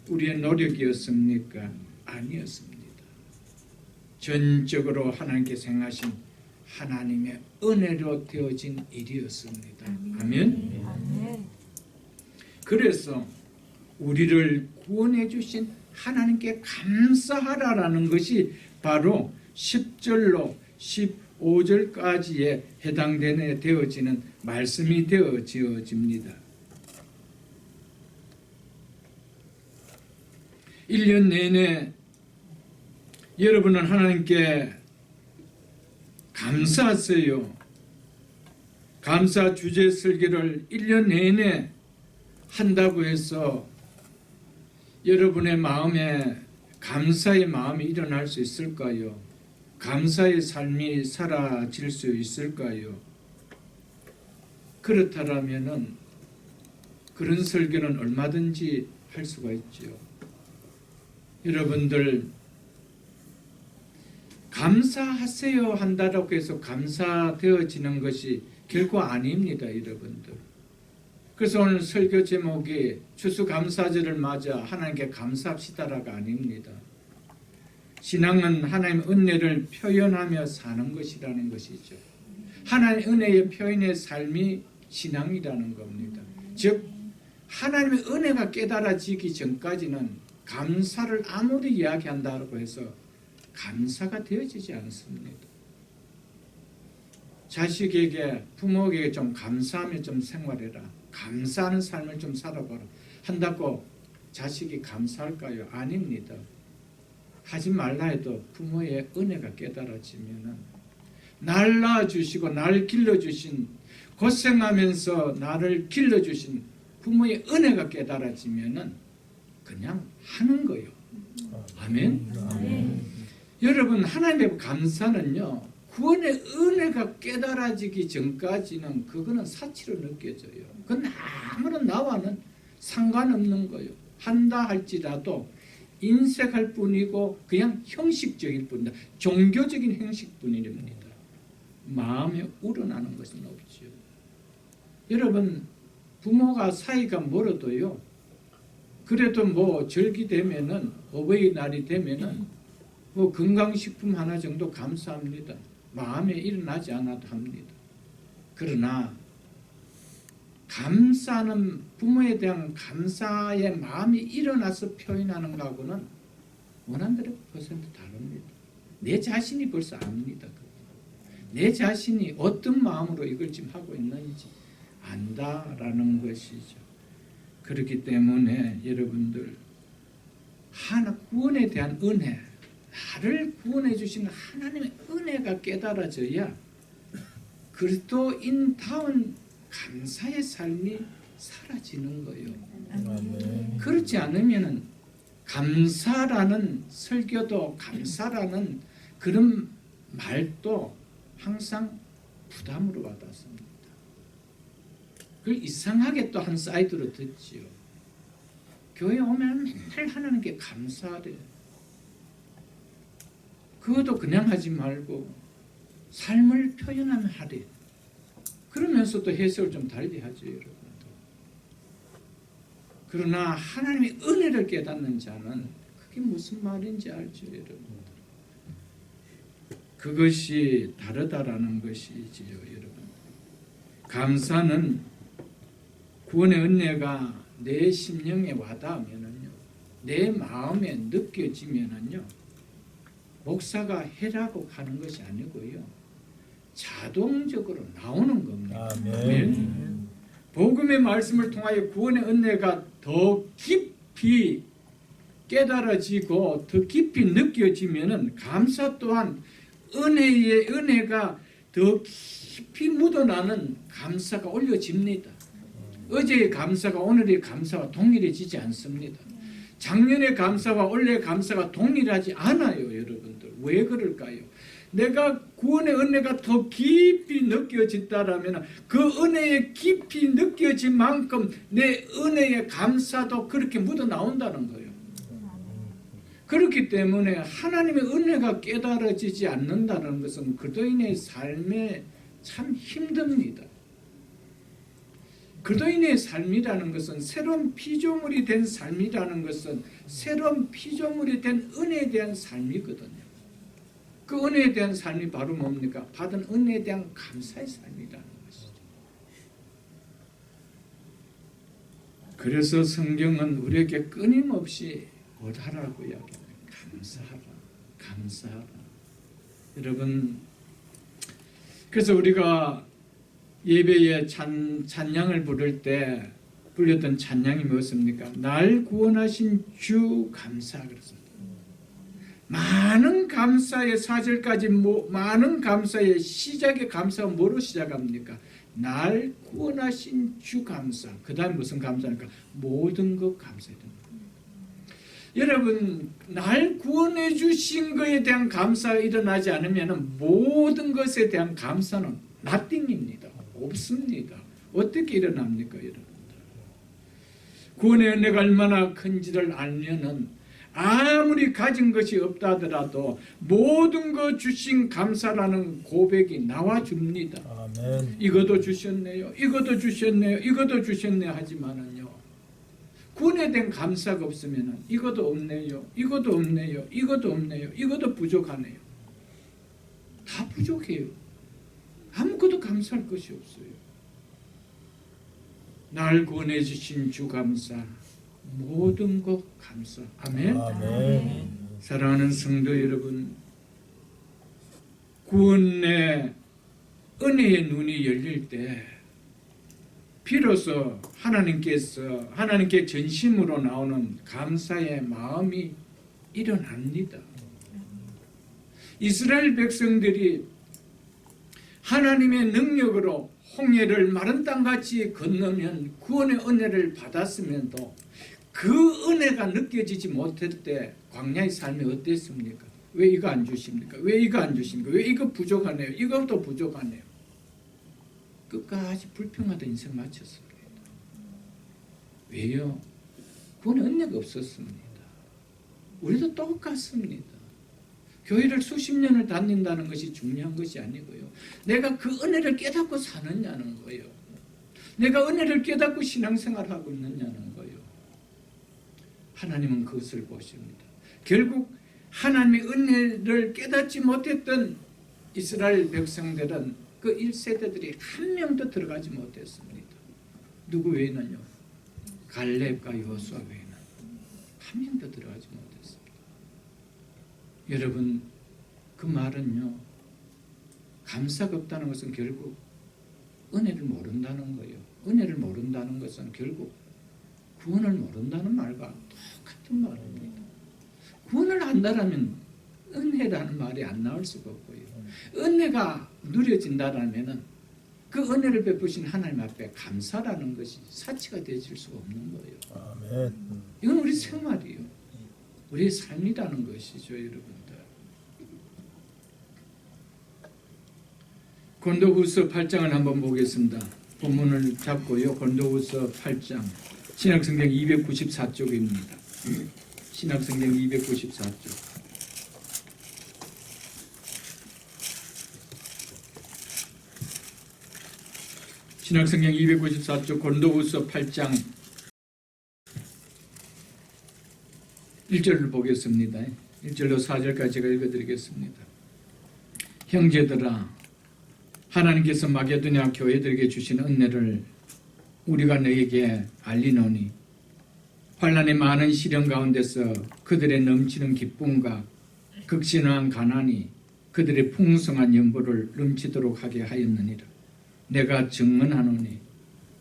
Speaker 1: 우리의 노력이었습니까? 아니었습니다. 전적으로 하나님께서 행하신 하나님의 은혜로 되어진 일이었습니다. 아멘. 그래서 우리를 구원해 주신 하나님께 감사하라라는 것이 바로 10절로 15절까지에 해당되는 되어지는 말씀이 되어집니다. 1년 내내 여러분은 하나님께 감사하세요. 감사 주제 설교를 1년 내내 한다고 해서 여러분의 마음에 감사의 마음이 일어날 수 있을까요? 감사의 삶이 사라질 수 있을까요? 그렇다면은 그런 설교는 얼마든지 할 수가 있죠. 여러분들 감사하세요 한다고 해서 감사되어지는 것이 결코 아닙니다, 여러분들. 그래서 오늘 설교 제목이 추수감사절을 맞아 하나님께 감사합시다라가 아닙니다. 신앙은 하나님의 은혜를 표현하며 사는 것이라는 것이죠. 하나님의 은혜의 표현의 삶이 신앙이라는 겁니다. 즉 하나님의 은혜가 깨달아지기 전까지는 감사를 아무리 이야기한다고 해서 감사가 되어지지 않습니다. 자식에게 부모에게 좀 감사하며 좀 생활해라, 감사하는 삶을 좀 살아보라 한다고 자식이 감사할까요? 아닙니다. 하지 말라 해도 부모의 은혜가 깨달아지면은 날 낳아주시고 날 길러주신, 고생하면서 나를 길러주신 부모의 은혜가 깨달아지면은 그냥 하는 거예요. 아멘. 여러분, 하나님의 감사는요, 구원의 은혜가 깨달아지기 전까지는 그거는 사치로 느껴져요. 그건 아무런 나와는 상관없는 거예요. 한다 할지라도 인색할 뿐이고 그냥 형식적일 뿐이다. 종교적인 형식뿐입니다. 마음에 우러나는 것은 없죠. 여러분, 부모가 사이가 멀어도요, 그래도 뭐 절기 되면은, 어버이날이 되면은 뭐 건강식품 하나 정도 감사합니다. 마음에 일어나지 않아도 합니다. 그러나 감사는, 부모에 대한 감사의 마음이 일어나서 표현하는 것하고는 100% 다릅니다. 내 자신이 벌써 압니다. 내 자신이 어떤 마음으로 이걸 지금 하고 있는지 안다라는 것이죠. 그렇기 때문에 여러분들 하나 구원에 대한 은혜, 나를 구원해 주시는 하나님의 은혜가 깨달아져야 그리스도인다운 감사의 삶이 사라지는 거예요.
Speaker 2: 아멘.
Speaker 1: 그렇지 않으면은 감사라는 설교도 감사라는 그런 말도 항상 부담으로 받았습니다. 그걸 이상하게 또 한 사이드로 듣지요. 교회 오면 맨날 하나님께 감사하래. 그것도 그냥 하지 말고 삶을 표현하면 하래. 그러면서 또 해석을 좀 달리 하죠, 여러분. 그러나 하나님의 은혜를 깨닫는 자는 그게 무슨 말인지 알죠, 여러분. 그것이 다르다라는 것이지요, 여러분. 감사는 구원의 은혜가 내 심령에 와닿으면은요, 내 마음에 느껴지면은요, 목사가 해라고 하는 것이 아니고요, 자동적으로 나오는 겁니다.
Speaker 2: 아멘.
Speaker 1: 복음의 말씀을 통하여 구원의 은혜가 더 깊이 깨달아지고 더 깊이 느껴지면은 감사 또한 은혜가 더 깊이 묻어나는 감사가 올려집니다. 어제의 감사가 오늘의 감사와 동일해지지 않습니다. 작년의 감사와 올해의 감사가 동일하지 않아요, 여러분들. 왜 그럴까요? 내가 구원의 은혜가 더 깊이 느껴진다라면 그 은혜의 깊이 느껴진 만큼 내 은혜의 감사도 그렇게 묻어나온다는 거예요. 그렇기 때문에 하나님의 은혜가 깨달아지지 않는다는 것은 그리스도인의 삶에 참 힘듭니다. 그리스도인의 삶이라는 것은 새로운 피조물이 된 삶이라는 것은 새로운 피조물이 된 은혜에 대한 삶이거든요. 그 은혜에 대한 삶이 바로 뭡니까? 받은 은혜에 대한 감사의 삶이라는 것이죠. 그래서 성경은 우리에게 끊임없이 뭐하라고 이야기합니다. 감사하라, 감사하라. 여러분, 그래서 우리가 예배에 찬양을 부를 때 불렸던 찬양이 무엇입니까? 날 구원하신 주 감사 그랬습니다. 많은 감사의 사절까지 많은 감사의 시작의 감사가 뭐로 시작합니까? 날 구원하신 주 감사. 그 다음 무슨 감사입니까? 모든 것 감사해야 됩니다. 여러분, 날 구원해 주신 것에 대한 감사가 일어나지 않으면 모든 것에 대한 감사는 nothing입니다. 없습니다. 어떻게 일어납니까, 여러분들? 구원의 은혜가 얼마나 큰지를 알면은 아무리 가진 것이 없다 하더라도 모든 것 주신 감사라는 고백이 나와줍니다.
Speaker 2: 아멘.
Speaker 1: 이것도 주셨네요. 이것도 주셨네요. 이것도 주셨네요. 하지만은요, 구원에 대한 감사가 없으면은 이것도 없네요. 이것도 없네요. 이것도 없네요. 이것도 부족하네요. 다 부족해요. 아무것도 감사할 것이 없어요. 날 구원해 주신 주 감사, 모든 것 감사. 아멘.
Speaker 2: 아멘.
Speaker 1: 사랑하는 성도 여러분, 구원의 은혜의 눈이 열릴 때 비로소 하나님께 전심으로 나오는 감사의 마음이 일어납니다. 이스라엘 백성들이 하나님의 능력으로 홍해를 마른 땅같이 건너면 구원의 은혜를 받았으면도 그 은혜가 느껴지지 못할 때 광야의 삶이 어땠습니까? 왜 이거 안 주십니까? 왜 이거 안 주십니까? 왜 이거 부족하네요? 이것도 부족하네요. 끝까지 불평하던 인생 마쳤습니다. 왜요? 구원의 은혜가 없었습니다. 우리도 똑같습니다. 교회를 수십 년을 다닌다는 것이 중요한 것이 아니고요. 내가 그 은혜를 깨닫고 사느냐는 거예요. 내가 은혜를 깨닫고 신앙생활하고 있느냐는 거예요. 하나님은 그것을 보십니다. 결국 하나님의 은혜를 깨닫지 못했던 이스라엘 백성들은 그 1세대들이 한 명도 들어가지 못했습니다. 누구 외에는요? 갈렙과 여호수아 외에는 한 명도 들어가지 못했습니다. 여러분, 그 말은요, 감사가 없다는 것은 결국 은혜를 모른다는 거예요. 은혜를 모른다는 것은 결국 구원을 모른다는 말과 똑같은 말입니다. 구원을 안다라면 은혜라는 말이 안 나올 수가 없고요. 은혜가 누려진다라면은 그 은혜를 베푸신 하나님 앞에 감사라는 것이 사치가 되질 수가 없는 거예요.
Speaker 2: 아멘.
Speaker 1: 이건 우리 생활이요. 우리의 삶이라는 것이죠, 여러분들. 고린도후서 8장을 한번 보겠습니다. 본문을 잡고요. 고린도후서 8장 신약성경 294쪽입니다. 신약성경 294쪽. 신약성경 294쪽 고린도후서 8장 1절을 보겠습니다. 1절로 4절까지 제가 읽어드리겠습니다. 형제들아, 하나님께서 마게도냐 교회들에게 주신 은혜를 우리가 너에게 알리노니 환난의 많은 시련 가운데서 그들의 넘치는 기쁨과 극진한 가난이 그들의 풍성한 연보를 넘치도록 하게 하였느니라. 내가 증언하노니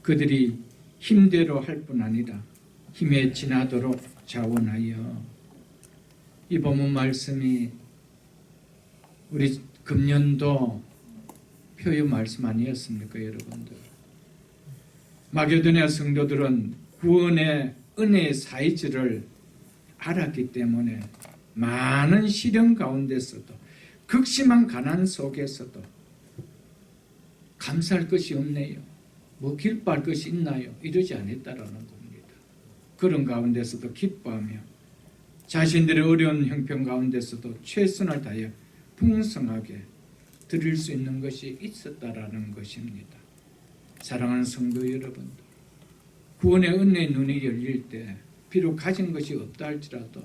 Speaker 1: 그들이 힘대로 할 뿐 아니라 힘에 지나도록 자원하여. 이 본문 말씀이 우리 금년도 표요 말씀 아니었습니까, 여러분들? 마게도냐 성도들은 구원의 은혜의 사이즈를 알았기 때문에 많은 시련 가운데서도 극심한 가난 속에서도 감사할 것이 없네요. 뭐 기뻐할 것이 있나요? 이러지 않았다라는 겁니다. 그런 가운데서도 기뻐하며 자신들의 어려운 형편 가운데서도 최선을 다하여 풍성하게 드릴 수 있는 것이 있었다라는 것입니다. 사랑하는 성도 여러분들, 구원의 은혜의 눈이 열릴 때 비록 가진 것이 없다 할지라도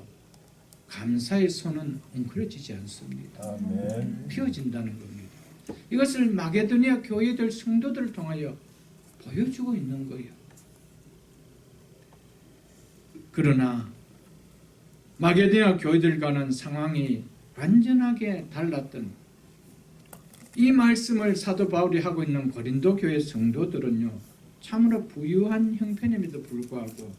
Speaker 1: 감사의 손은 웅크러지지 않습니다.
Speaker 2: 아멘.
Speaker 1: 피어진다는 겁니다. 이것을 마게도니아 교회들 성도들을 통하여 보여주고 있는 거예요. 그러나 마게도니아 교회들과는 상황이 완전하게 달랐던 이 말씀을 사도 바울이 하고 있는 고린도 교회 성도들은요, 참으로 부유한 형편임에도 불구하고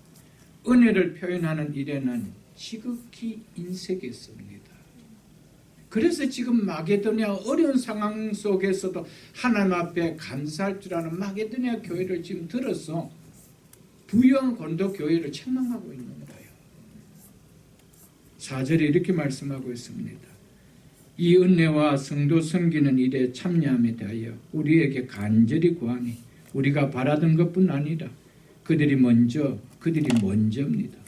Speaker 1: 은혜를 표현하는 일에는 지극히 인색했습니다. 그래서 지금 마게도니아 어려운 상황 속에서도 하나님 앞에 감사할 줄 아는 마게도니아 교회를 지금 들어서 부유한 고린도 교회를 책망하고 있는 거예요. 4절에 이렇게 말씀하고 있습니다. 이 은혜와 성도 섬기는 일에 참여함에 대하여 우리에게 간절히 구하니 우리가 바라던 것뿐 아니라 그들이 먼저입니다.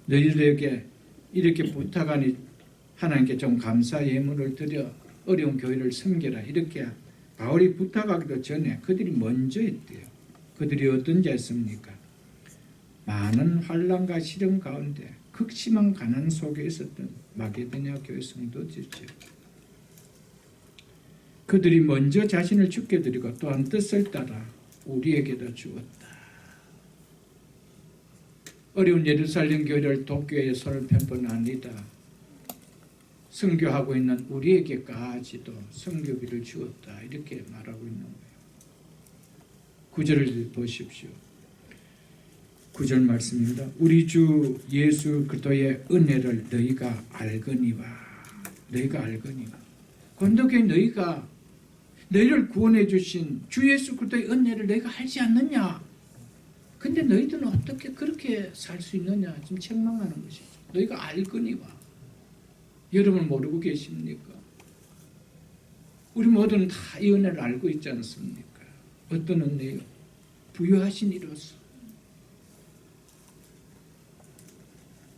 Speaker 1: 너희들에게 이렇게 부탁하니 하나님께 좀 감사 예물을 드려 어려운 교회를 섬겨라. 이렇게 바울이 부탁하기도 전에 그들이 먼저 했대요. 그들이 어떤 자였습니까? 많은 환난과 시련 가운데 극심한 가난 속에 있었던 마게도냐 교회 성도들이죠. 그들이 먼저 자신을 주께 드리고 또한 뜻을 따라 우리에게도 주었다. 어려운 예루살렘 교회를 돕기에 손을 편 뿐 아니다. 선교하고 있는 우리에게까지도 선교비를 주었다. 이렇게 말하고 있는 거예요. 9절을 보십시오. 9절 말씀입니다. 우리 주 예수 그리스도의 은혜를 너희가 알거니와. 고린도교회 너희를 구원해 주신 주 예수 그리스도의 은혜를 너희가 알지 않느냐? 근데 너희들은 어떻게 그렇게 살 수 있느냐? 지금 책망하는 것이죠. 너희가 알거니와. 여러분 모르고 계십니까? 우리 모두는 다 이 은혜를 알고 있지 않습니까? 어떤 은혜요? 부유하신 이로서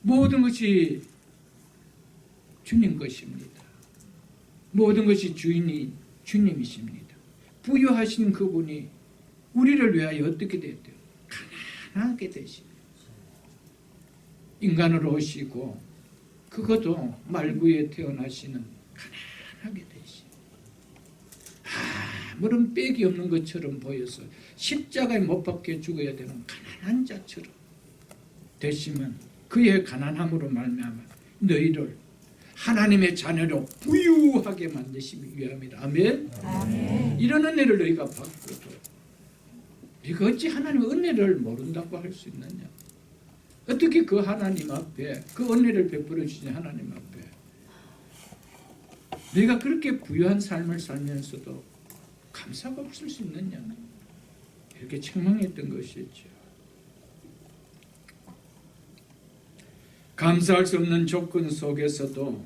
Speaker 1: 모든 것이 주님 것입니다. 모든 것이 주인이 주님이십니다. 부유하신 그분이 우리를 위하여 어떻게 됐대요? 가난하게 되십니다. 인간으로 오시고 그것도 말구에 태어나시는 가난하게 되십니다. 아무런 빽이 없는 것처럼 보여서 십자가에 못 박혀 죽어야 되는 가난한 자처럼 되시면 그의 가난함으로 말미암아 너희를 하나님의 자녀로 부유하게 만드시기 위함이다. 아멘.
Speaker 3: 아멘.
Speaker 1: 이런 은혜를 너희가 받고도 네가 어찌 하나님의 은혜를 모른다고 할 수 있느냐? 어떻게 그 하나님 앞에 그 은혜를 베풀어 주신 하나님 앞에 네가 그렇게 부유한 삶을 살면서도 감사가 없을 수 있느냐? 이렇게 책망했던 것이죠. 감사할 수 없는 조건 속에서도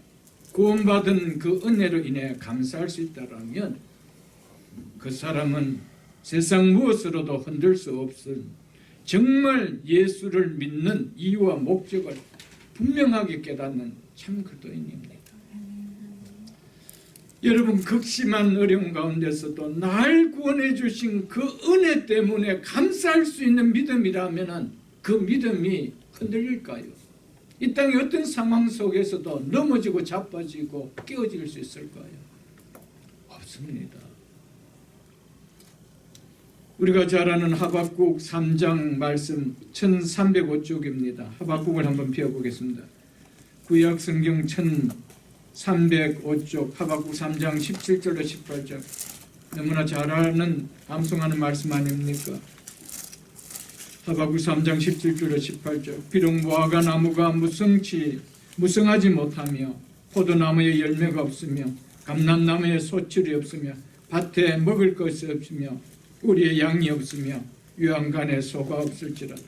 Speaker 1: 구원받은 그 은혜로 인해 감사할 수 있다면 그 사람은 세상 무엇으로도 흔들 수 없은 정말 예수를 믿는 이유와 목적을 분명하게 깨닫는 참 그리스도인입니다. 여러분, 극심한 어려움 가운데서도 날 구원해 주신 그 은혜 때문에 감사할 수 있는 믿음이라면 그 믿음이 흔들릴까요? 이 땅의 어떤 상황 속에서도 넘어지고 자빠지고 깨어질 수 있을까요? 없습니다. 우리가 잘 아는 하박국 3장 말씀 1305쪽입니다. 하박국을 한번 펴보겠습니다. 구약 성경 1305쪽 하박국 3장 17절로 18절, 너무나 잘 아는 암송하는 말씀 아닙니까? 하박국 3장 17절로 18절. 비록 무화과 나무가 무성하지 못하며 포도나무에 열매가 없으며 감람나무에 소출이 없으며 밭에 먹을 것이 없으며 우리의 양이 없으며 요한간에 소가 없을지라도.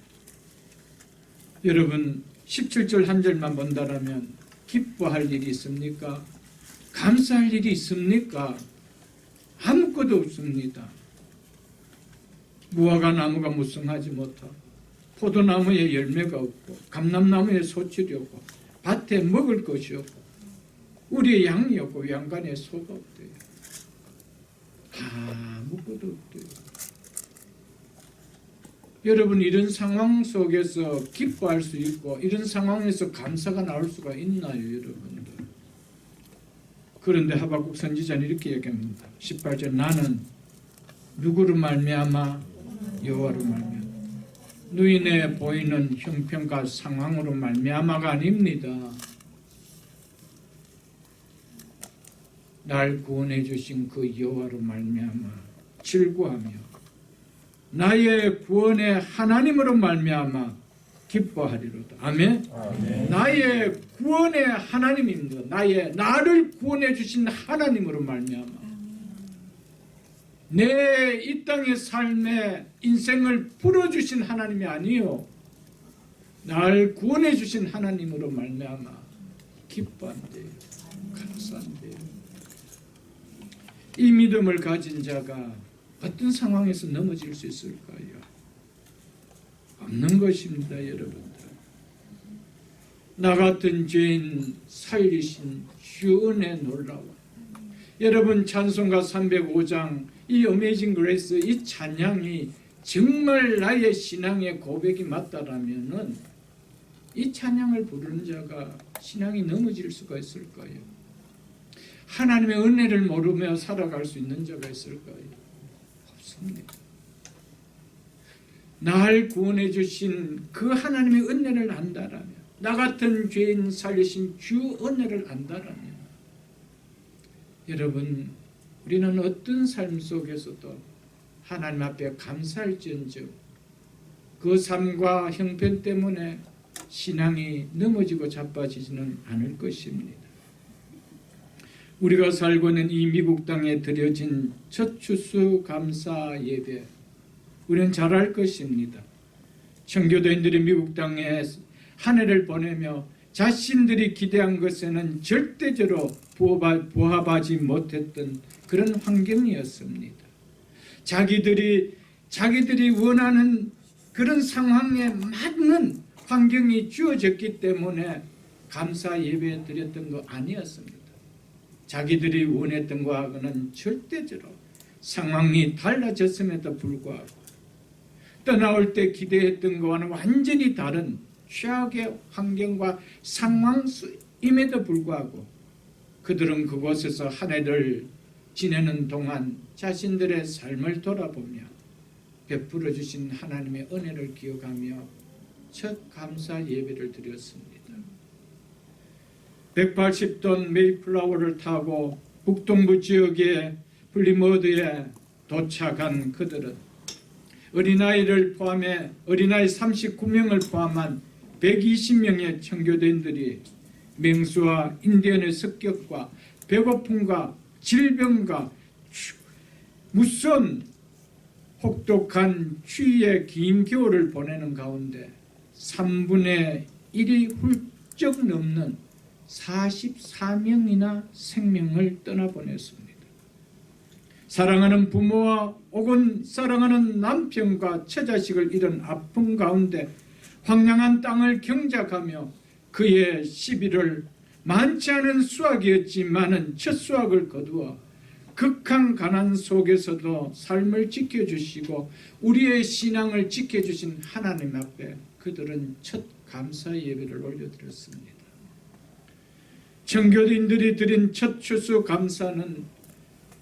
Speaker 1: 여러분, 17절 한 절만 본다라면 기뻐할 일이 있습니까? 감사할 일이 있습니까? 아무것도 없습니다. 무화과 나무가 무성하지 못하고 포도나무에 열매가 없고 감람나무에 소출이 없고 밭에 먹을 것이 없고 우리의 양이 없고 양간에 소가 없대요. 아무것도 없대요. 여러분, 이런 상황 속에서 기뻐할 수 있고 이런 상황에서 감사가 나올 수가 있나요, 여러분들? 그런데 하박국 선지자는 이렇게 얘기합니다. 18절, 나는 누구로 말미암아? 여호와로 말미암아. 누인에 보이는 형편과 상황으로 말미암아가 아닙니다. 날 구원해 주신 그 여호와로 말미암아 즐거하며 나의 구원의 하나님으로 말미암아 기뻐하리로다. 아멘.
Speaker 2: 아멘.
Speaker 1: 나의 구원의 하나님입니다. 나를 구원해 주신 하나님으로 말미암아 내 이 땅의 삶의 인생을 풀어주신 하나님이 아니요, 날 구원해 주신 하나님으로 말미암아 기뻐한대요. 감사한대요. 이 믿음을 가진 자가 어떤 상황에서 넘어질 수 있을까요? 없는 것입니다, 여러분들. 나 같은 죄인 살리신 주 은혜 놀라워. 여러분, 찬송가 305장 이 어메이징 그레이스, 이 찬양이 정말 나의 신앙의 고백이 맞다라면은 이 찬양을 부르는 자가 신앙이 넘어질 수가 있을까요? 하나님의 은혜를 모르며 살아갈 수 있는 자가 있을까요? 없습니다. 날 구원해 주신 그 하나님의 은혜를 안다라면, 나 같은 죄인 살리신 주 은혜를 안다라면, 여러분, 우리는 어떤 삶 속에서도 하나님 앞에 감사할지언정 그 삶과 형편 때문에 신앙이 넘어지고 자빠지지는 않을 것입니다. 우리가 살고 있는 이 미국 땅에 드려진 첫 추수 감사 예배, 우리는 잘 알 것입니다. 청교도인들이 미국 땅에 한 해를 보내며 자신들이 기대한 것에는 절대적으로 부합하지 못했던 그런 환경이었습니다. 자기들이 원하는 그런 상황에 맞는 환경이 주어졌기 때문에 감사 예배 드렸던 거 아니었습니다. 자기들이 원했던 것과는 절대적으로 상황이 달라졌음에도 불구하고 떠나올 때 기대했던 것과는 완전히 다른 최악의 환경과 상황임에도 불구하고 그들은 그곳에서 한 해를 지내는 동안 자신들의 삶을 돌아보며 베풀어 주신 하나님의 은혜를 기억하며 첫 감사 예배를 드렸습니다. 180톤 메이플라워를 타고 북동부 지역의 플리머드에 도착한 그들은 어린아이를 포함해 어린아이 39명을 포함한 120명의 청교도인들이 맹수와 인디언의 습격과 배고픔과 질병과 무선 혹독한 추위의 긴 겨울을 보내는 가운데 3분의 1이 훌쩍 넘는 44명이나 생명을 떠나보냈습니다. 사랑하는 부모와 혹은 사랑하는 남편과 처자식을 잃은 아픔 가운데 황량한 땅을 경작하며 그의 시비를 많지 않은 수확이었지만은 첫 수확을 거두어 극한 가난 속에서도 삶을 지켜주시고 우리의 신앙을 지켜주신 하나님 앞에 그들은 첫 감사 예배를 올려드렸습니다. 청교도인들이 드린 첫 추수 감사는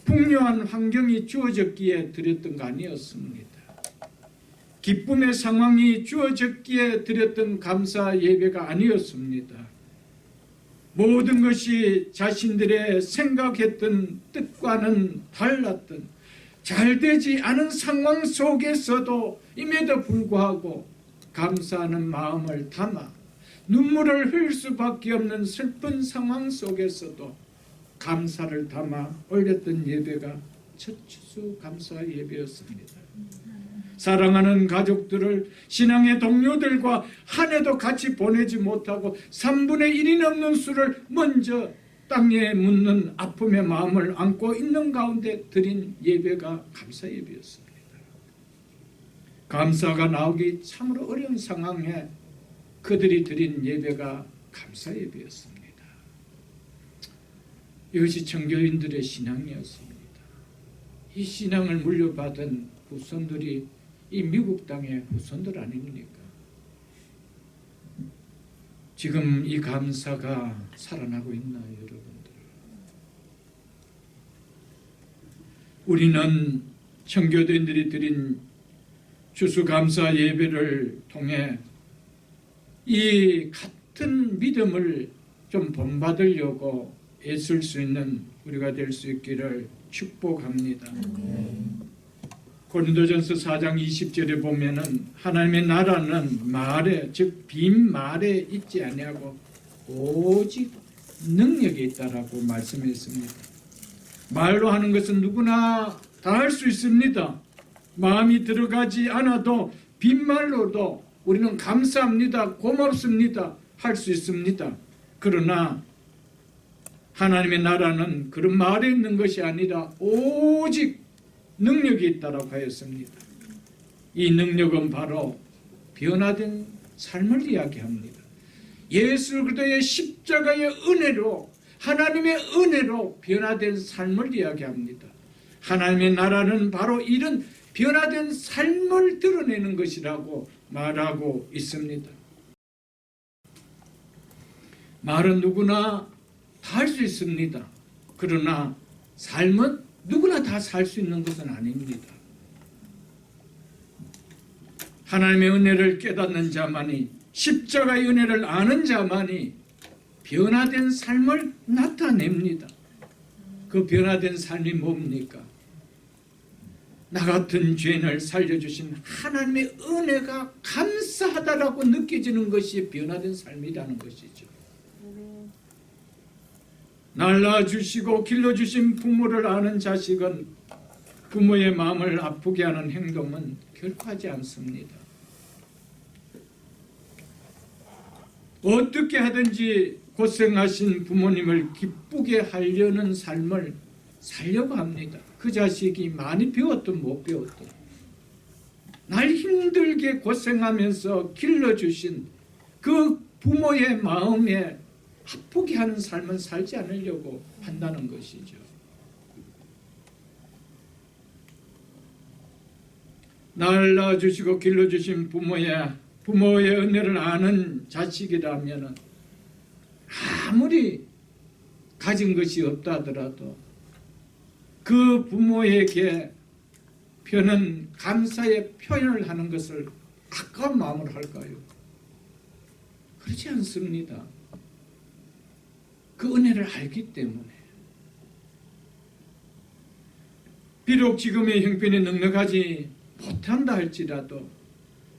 Speaker 1: 풍요한 환경이 주어졌기에 드렸던 거 아니었습니다. 기쁨의 상황이 주어졌기에 드렸던 감사 예배가 아니었습니다. 모든 것이 자신들의 생각했던 뜻과는 달랐던 잘되지 않은 상황 속에서도 임에도 불구하고 감사하는 마음을 담아 눈물을 흘릴 수밖에 없는 슬픈 상황 속에서도 감사를 담아 올렸던 예배가 첫 추수 감사 예배였습니다. 사랑하는 가족들을 신앙의 동료들과 한 해도 같이 보내지 못하고 3분의 1이 넘는 수를 먼저 땅에 묻는 아픔의 마음을 안고 있는 가운데 드린 예배가 감사 예배였습니다. 감사가 나오기 참으로 어려운 상황에 그들이 드린 예배가 감사 예배였습니다. 이것이 청교인들의 신앙이었습니다. 이 신앙을 물려받은 후손들이 이 미국 땅의 후손들 아닙니까? 지금 이 감사가 살아나고 있나요, 여러분들? 우리는 청교도인들이 드린 추수감사 예배를 통해 이 같은 믿음을 좀 본받으려고 애쓸 수 있는 우리가 될 수 있기를 축복합니다. 고린도전서 4장 20절에 보면은 하나님의 나라는 말에 즉 빈 말에 있지 아니하고 오직 능력에 있다라고 말씀했습니다. 말로 하는 것은 누구나 다 할 수 있습니다. 마음이 들어가지 않아도 빈말로도 우리는 감사합니다, 고맙습니다 할 수 있습니다. 그러나 하나님의 나라는 그런 말에 있는 것이 아니라 오직 능력이 있다라고 하였습니다. 이 능력은 바로 변화된 삶을 이야기합니다. 예수 그리스도의 십자가의 은혜로 하나님의 은혜로 변화된 삶을 이야기합니다. 하나님의 나라는 바로 이런 변화된 삶을 드러내는 것이라고 말하고 있습니다. 말은 누구나 다 할 수 있습니다. 그러나 삶은 누구나 다 살 수 있는 것은 아닙니다. 하나님의 은혜를 깨닫는 자만이 십자가의 은혜를 아는 자만이 변화된 삶을 나타냅니다. 그 변화된 삶이 뭡니까? 나 같은 죄인을 살려주신 하나님의 은혜가 감사하다라고 느껴지는 것이 변화된 삶이라는 것이죠. 날라주시고 길러주신 부모를 아는 자식은 부모의 마음을 아프게 하는 행동은 결코 하지 않습니다. 어떻게 하든지 고생하신 부모님을 기쁘게 하려는 삶을 살려고 합니다. 그 자식이 많이 배웠든 못 배웠든 날 힘들게 고생하면서 길러주신 그 부모의 마음에 아프게 하는 삶은 살지 않으려고 한다는 것이죠. 날 낳아주시고 길러주신 부모의 은혜를 아는 자식이라면 아무리 가진 것이 없다 하더라도 그 부모에게 표현은 감사의 표현을 하는 것을 아까운 마음으로 할까요? 그렇지 않습니다. 그 은혜를 알기 때문에. 비록 지금의 형편이 넉넉하지 못한다 할지라도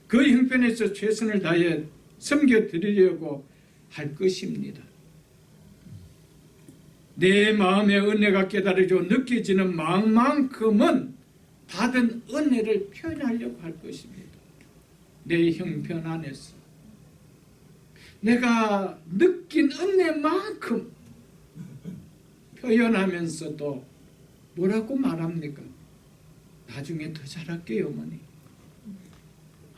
Speaker 1: 그 형편에서 최선을 다해 섬겨드리려고 할 것입니다. 내 마음의 은혜가 깨달아져 느껴지는 마음만큼은 받은 은혜를 표현하려고 할 것입니다. 내 형편 안에서 내가 느낀 은혜만큼 표현하면서도 뭐라고 말합니까? 나중에 더 잘할게요, 어머니.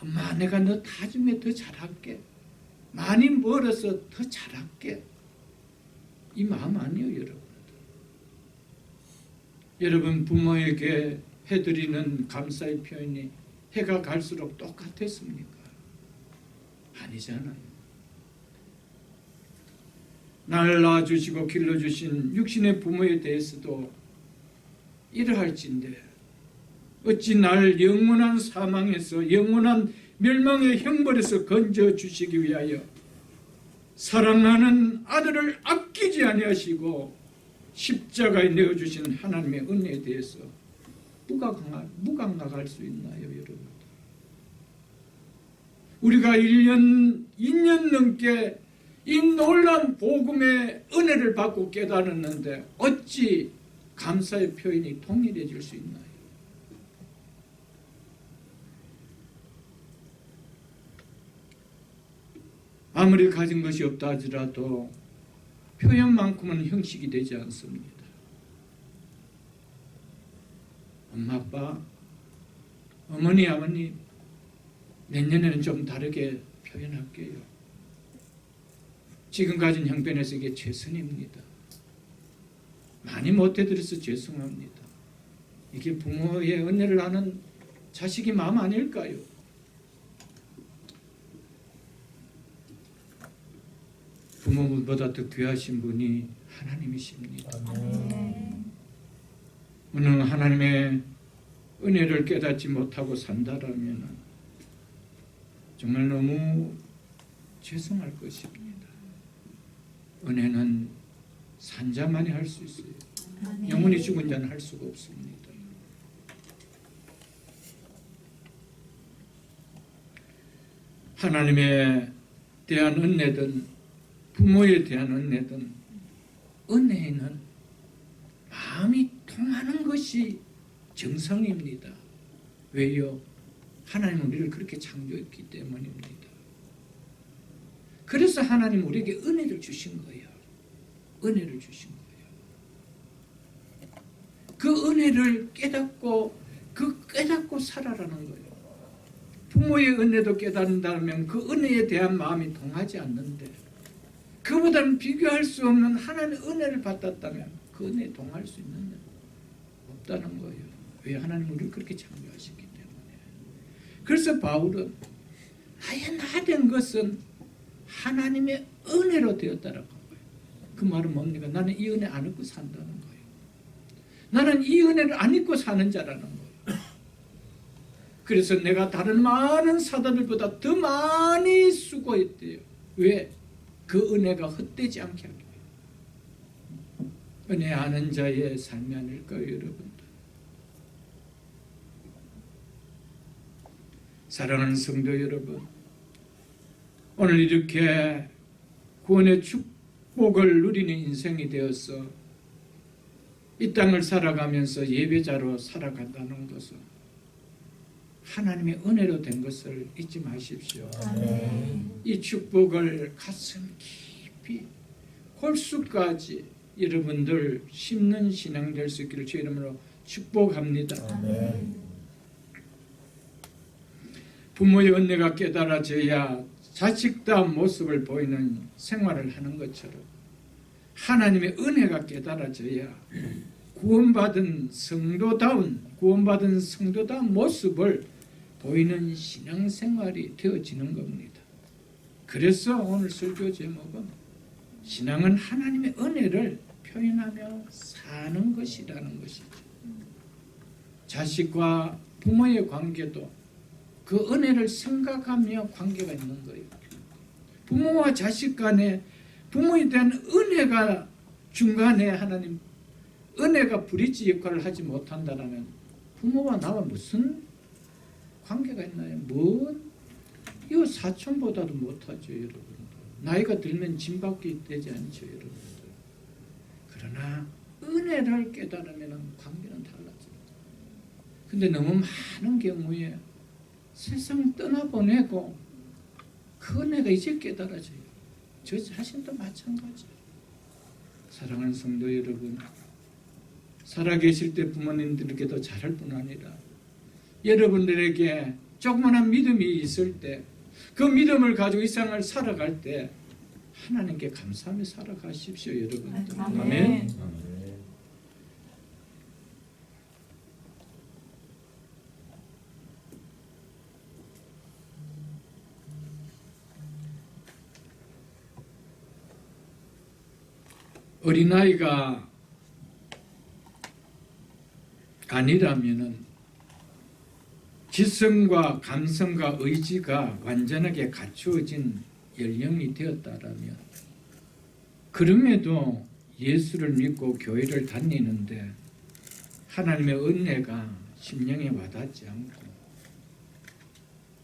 Speaker 1: 엄마, 내가 너 나중에 더 잘할게. 많이 멀어서 더 잘할게. 이 마음 아니에요, 여러분. 여러분 부모에게 해드리는 감사의 표현이 해가 갈수록 똑같았습니까? 아니잖아요. 날 낳아주시고 길러주신 육신의 부모에 대해서도 이러할진대 어찌 날 영원한 사망에서 영원한 멸망의 형벌에서 건져주시기 위하여 사랑하는 아들을 아끼지 아니하시고 십자가에 내어주신 하나님의 은혜에 대해서 무감각할 수 있나요, 여러분? 우리가 1년, 2년 넘게 이 놀라운 복음의 은혜를 받고 깨달았는데 어찌 감사의 표현이 동일해질 수 있나요? 아무리 가진 것이 없다 하더라도 표현만큼은 형식이 되지 않습니다. 엄마, 아빠, 어머니, 아버님, 내년에는 좀 다르게 표현할게요. 지금 가진 형편에서 이게 최선입니다. 많이 못해드려서 죄송합니다. 이게 부모의 은혜를 아는 자식의 마음 아닐까요? 부모보다 더 귀하신 분이 하나님이십니다. 오늘 하나님의 은혜를 깨닫지 못하고 산다라면 정말 너무 죄송할 것입니다. 은혜는 산자만이 할 수 있어요. 영원히 죽은 자는 할 수가 없습니다. 하나님에 대한 은혜든 부모에 대한 은혜든 은혜는 마음이 통하는 것이 정성입니다. 왜요? 하나님은 우리를 그렇게 창조했기 때문입니다. 그래서 하나님은 우리에게 은혜를 주신 거예요. 은혜를 주신 거예요. 그 은혜를 깨닫고 살아라는 거예요. 부모의 은혜도 깨닫는다면 그 은혜에 대한 마음이 통하지 않는데 그보다는 비교할 수 없는 하나님의 은혜를 받았다면 그 은혜에 동할 수 있는 일 없다는 거예요. 왜? 하나님 우리를 그렇게 창조하셨기 때문에. 그래서 바울은 나의 나된 것은 하나님의 은혜로 되었다라고 한 거예요. 그 말은 뭡니까? 나는 이 은혜 안 입고 산다는 거예요. 나는 이 은혜를 안 입고 사는 자라는 거예요. 그래서 내가 다른 많은 사도들보다 더 많이 수고했대요. 왜? 그 은혜가 헛되지 않게 하기 위해. 은혜 아는 자의 삶이 아닐까요, 여러분들? 사랑하는 성도 여러분, 오늘 이렇게 구원의 축복을 누리는 인생이 되어서 이 땅을 살아가면서 예배자로 살아간다는 것은 하나님의 은혜로 된 것을 잊지 마십시오. 이 축복을 가슴 깊이 골수까지 여러분들 심는 신앙 될 수 있기를 주 이름으로 축복합니다. 부모의 은혜가 깨달아져야 자식다운 모습을 보이는 생활을 하는 것처럼 하나님의 은혜가 깨달아져야 구원받은 성도다운 모습을 보이는 신앙생활이 되어지는 겁니다. 그래서 오늘 설교 제목은 신앙은 하나님의 은혜를 표현하며 사는 것이라는 것이죠. 자식과 부모의 관계도 그 은혜를 생각하며 관계가 있는 거예요. 부모와 자식 간에 부모에 대한 은혜가 중간에 하나님 은혜가 브릿지 역할을 하지 못한다면 부모와 나와 무슨 관계가 있나요? 이거 사촌보다도 못하죠, 여러분들. 나이가 들면 짐밖에 되지 않죠, 여러분들. 그러나 은혜를 깨달으면 관계는 달라집니다. 근데 너무 많은 경우에 세상 떠나보내고 그 은혜가 이제 깨달아져요. 저 자신도 마찬가지예요. 사랑하는 성도 여러분, 살아계실 때 부모님들에게도 잘할 뿐 아니라 여러분들에게 조그마한 믿음이 있을 때 그 믿음을 가지고 이 세상을 살아갈 때 하나님께 감사하며 살아가십시오, 여러분들.
Speaker 3: 아멘.
Speaker 1: 아멘.
Speaker 2: 아멘.
Speaker 1: 어린아이가 아니라면은 지성과 감성과 의지가 완전하게 갖추어진 연령이 되었다라면 그럼에도 예수를 믿고 교회를 다니는데 하나님의 은혜가 심령에 와닿지 않고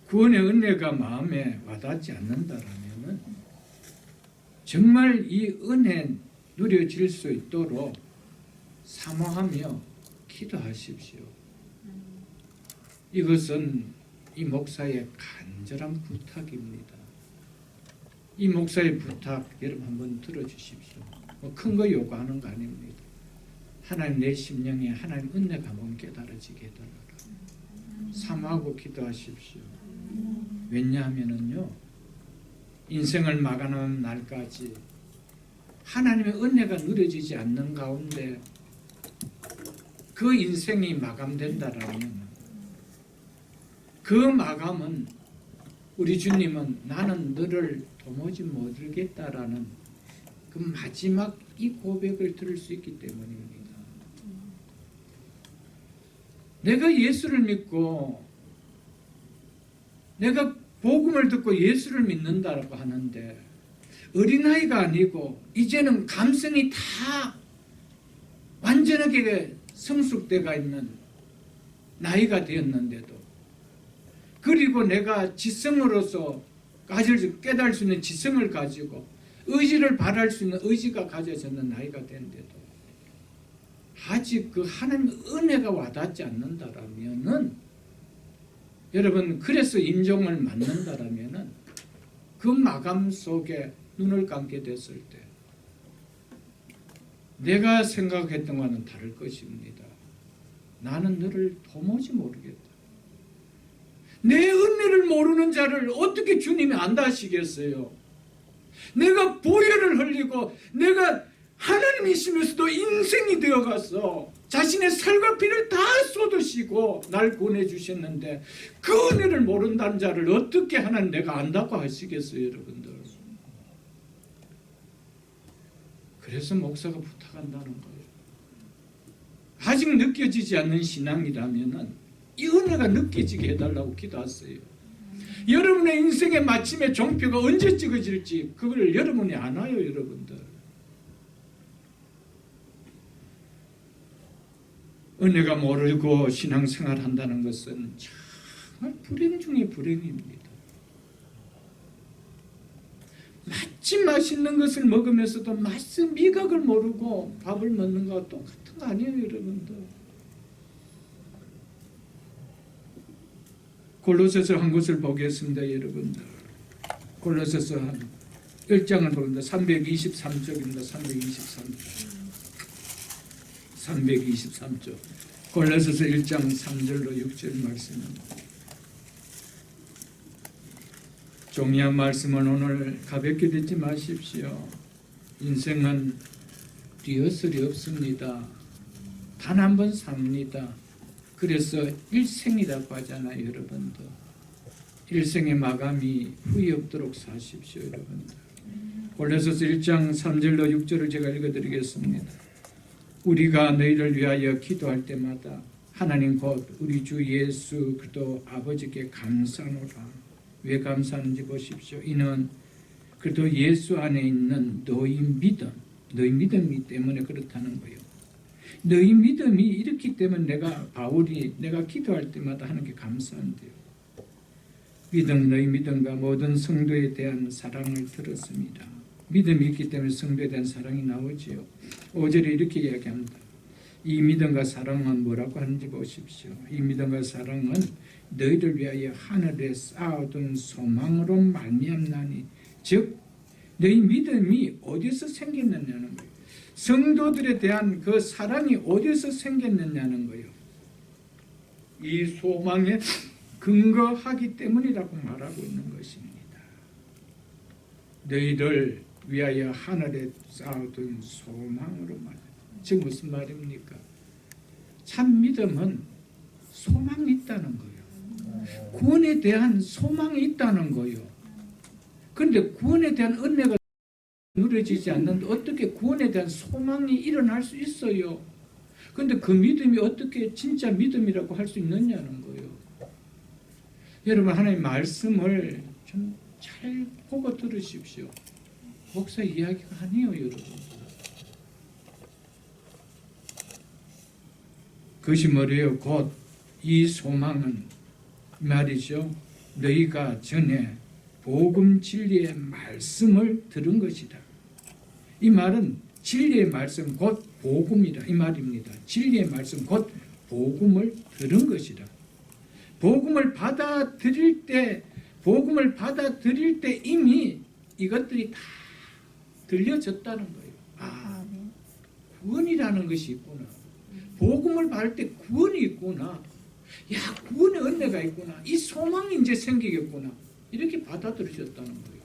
Speaker 1: 구원의 은혜가 마음에 와닿지 않는다라면 정말 이 은혜 누려질 수 있도록 사모하며 기도하십시오. 이것은 이 목사의 간절한 부탁입니다. 이 목사의 부탁 여러분 한번 들어주십시오. 큰 거 요구하는 거 아닙니다. 하나님 내 심령에 하나님 은혜가 한번 깨달아지게 해달라. 사모하고 기도하십시오. 왜냐하면은요, 인생을 마감하는 날까지 하나님의 은혜가 누려지지 않는 가운데 그 인생이 마감된다라면 그 마감은 우리 주님은 나는 너를 도무지 모르겠다라는 그 마지막 이 고백을 들을 수 있기 때문입니다. 내가 예수를 믿고 내가 복음을 듣고 예수를 믿는다라고 하는데 어린아이가 아니고 이제는 감성이 다 완전하게 성숙되어 있는 나이가 되었는데도 그리고 내가 지성으로서 깨달을 수 있는 지성을 가지고 의지를 발할 수 있는 의지가 가져졌는 나이가 된데도 아직 그 하나님의 은혜가 와닿지 않는다라면은 여러분 그래서 임종을 맞는다라면은 그 마감 속에 눈을 감게 됐을 때 내가 생각했던 것과는 다를 것입니다. 나는 너를 도무지 모르겠다. 내 은혜를 모르는 자를 어떻게 주님이 안다 하시겠어요? 내가 보혈을 흘리고 내가 하나님이시면서도 인생이 되어가서 자신의 살과 피를 다 쏟으시고 날 구원해주셨는데 그 은혜를 모른다는 자를 어떻게 하나님 내가 안다고 하시겠어요, 여러분들? 그래서 목사가 부탁한다는 거예요. 아직 느껴지지 않는 신앙이라면 이 은혜가 느껴지게 해달라고 기도하세요. 여러분의 인생의 마침의 종표가 언제 찍어질지 그걸 여러분이 아나요, 여러분들? 은혜가 모르고 신앙생활 한다는 것은 정말 불행 중에 불행입니다. 마치 맛있는 것을 먹으면서도 맛의 미각을 모르고 밥을 먹는 것과 똑같은 거 아니에요, 여러분들? 골로새서 한 곳을 보겠습니다, 여러분들. 골로새서 1장을 보는데 323쪽입니다. 323쪽. 골로새서 1장 3절로 6절 말씀입니다. 종이한 말씀은 오늘 가볍게 듣지 마십시오. 인생은 뒤어설이 없습니다. 단 한 번 삽니다. 그래서 일생이라고 하잖아요, 여러분들. 일생의 마감이 후회 없도록 사십시오, 여러분들. 골로새서 1장 3절로 6절을 제가 읽어드리겠습니다. 우리가 너희를 위하여 기도할 때마다 하나님 곧 우리 주 예수 그리스도 아버지께 감사하노라. 왜 감사하는지 보십시오. 이는 그리스도 예수 안에 있는 너희 믿음 너희 믿음이 때문에 그렇다는 거예요. 너희 믿음이 이렇기 때문에 내가 기도할 때마다 하나님께 감사한대요. 너희 믿음과 모든 성도에 대한 사랑을 들었습니다. 믿음이 있기 때문에 성도에 대한 사랑이 나오지요. 5절에 이렇게 이야기합니다. 이 믿음과 사랑은 뭐라고 하는지 보십시오. 이 믿음과 사랑은 너희를 위하여 하늘에 쌓아둔 소망으로 말미암나니, 즉 너희 믿음이 어디서 생겼느냐는 거예요. 성도들에 대한 그 사랑이 어디서 생겼느냐는 거예요. 이 소망에 근거하기 때문이라고 말하고 있는 것입니다. 너희를 위하여 하늘에 쌓아둔 소망으로 말합니다. 즉 무슨 말입니까? 참 믿음은 소망이 있다는 거예요. 구원에 대한 소망이 있다는 거예요. 그런데 구원에 대한 은혜가 누려지지 않는데 어떻게 구원에 대한 소망이 일어날 수 있어요? 그런데 그 믿음이 어떻게 진짜 믿음이라고 할 수 있느냐는 거예요. 여러분, 하나님의 말씀을 좀 잘 보고 들으십시오. 목사 이야기가 아니에요, 여러분. 그것이 뭐래요? 곧 이 소망은 말이죠. 너희가 전에 복음 진리의 말씀을 들은 것이다. 이 말은 진리의 말씀 곧 복음이다 이 말입니다. 진리의 말씀 곧 복음을 들은 것이다. 복음을 받아들일 때 이미 이것들이 다 들려졌다는 거예요. 아, 구원이라는 것이 있구나. 복음을 받을 때 구원이 있구나. 야, 구원의 은혜가 있구나. 이 소망이 이제 생기겠구나. 이렇게 받아들여졌다는 거예요.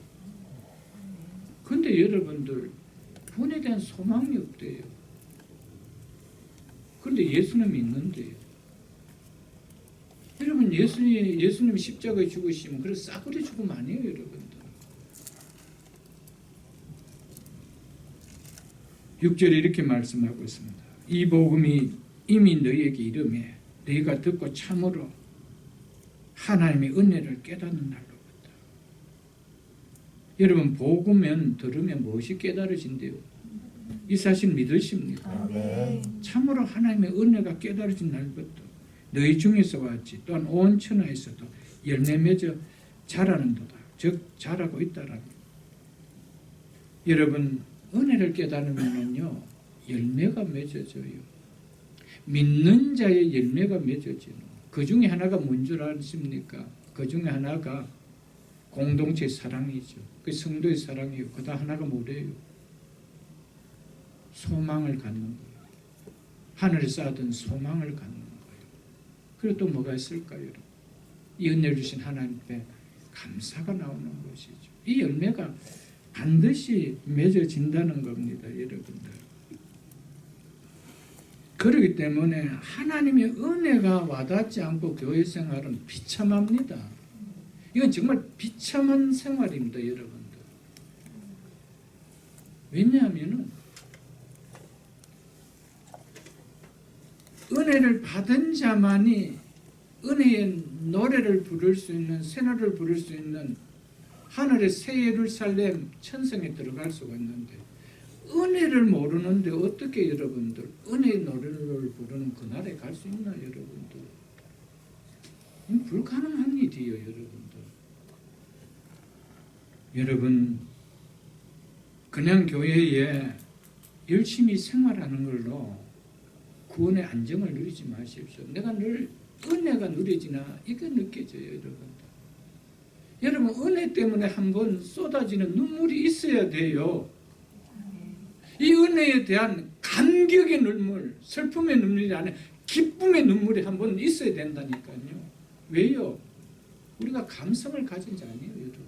Speaker 1: 그런데 여러분들, 구원에 대한 소망이 없대요. 그런데 예수님이 있는데요. 여러분, 예수님이 십자가에 죽으시면 그래서 싸구려 죽음 아니에요, 여러분들. 6절에 이렇게 말씀하고 있습니다. 이 복음이 이미 너희에게 이르매 너희가 듣고 참으로 하나님의 은혜를 깨닫는 날로부터. 여러분, 복음은 들으면 무엇이 깨달아진대요? 이 사실 믿으십니까?
Speaker 2: 아멘.
Speaker 1: 참으로 하나님의 은혜가 깨달아진 날부터 너희 중에서 왔지 또한 온 천하에서도 열매 맺어 자라는도다. 즉 자라고 있다라는. 여러분, 은혜를 깨달으면요 열매가 맺어져요. 믿는 자의 열매가 맺어지는. 그 중에 하나가 뭔 줄 아십니까? 그 중에 하나가 공동체 사랑이죠. 그 성도의 사랑이에요. 그다음 하나가 뭐래요? 소망을 갖는 거예요. 하늘에 쌓아둔 소망을 갖는 거예요. 그리고 또 뭐가 있을까요? 이 은혜를 주신 하나님 앞에 감사가 나오는 것이죠. 이 열매가 반드시 맺어진다는 겁니다, 여러분들. 그렇기 때문에 하나님의 은혜가 와닿지 않고 교회 생활은 비참합니다. 이건 정말 비참한 생활입니다, 여러분들. 왜냐하면은 은혜를 받은 자만이 은혜의 노래를 부를 수 있는, 새노래를 부를 수 있는 하늘의 새 예루살렘 천성에 들어갈 수가 있는데, 은혜를 모르는데 어떻게 여러분들 은혜의 노래를 부르는 그날에 갈 수 있나, 여러분들? 이건 불가능한 일이에요, 여러분들. 여러분, 그냥 교회에 열심히 생활하는 걸로 구원의 안정을 누리지 마십시오. 내가 늘 은혜가 누려지나 이게 느껴져요, 여러분들. 여러분, 은혜 때문에 한번 쏟아지는 눈물이 있어야 돼요. 이 은혜에 대한 감격의 눈물, 슬픔의 눈물이 아니라 기쁨의 눈물이 한번 있어야 된다니까요. 왜요? 우리가 감성을 가진 자 아니에요, 여러분.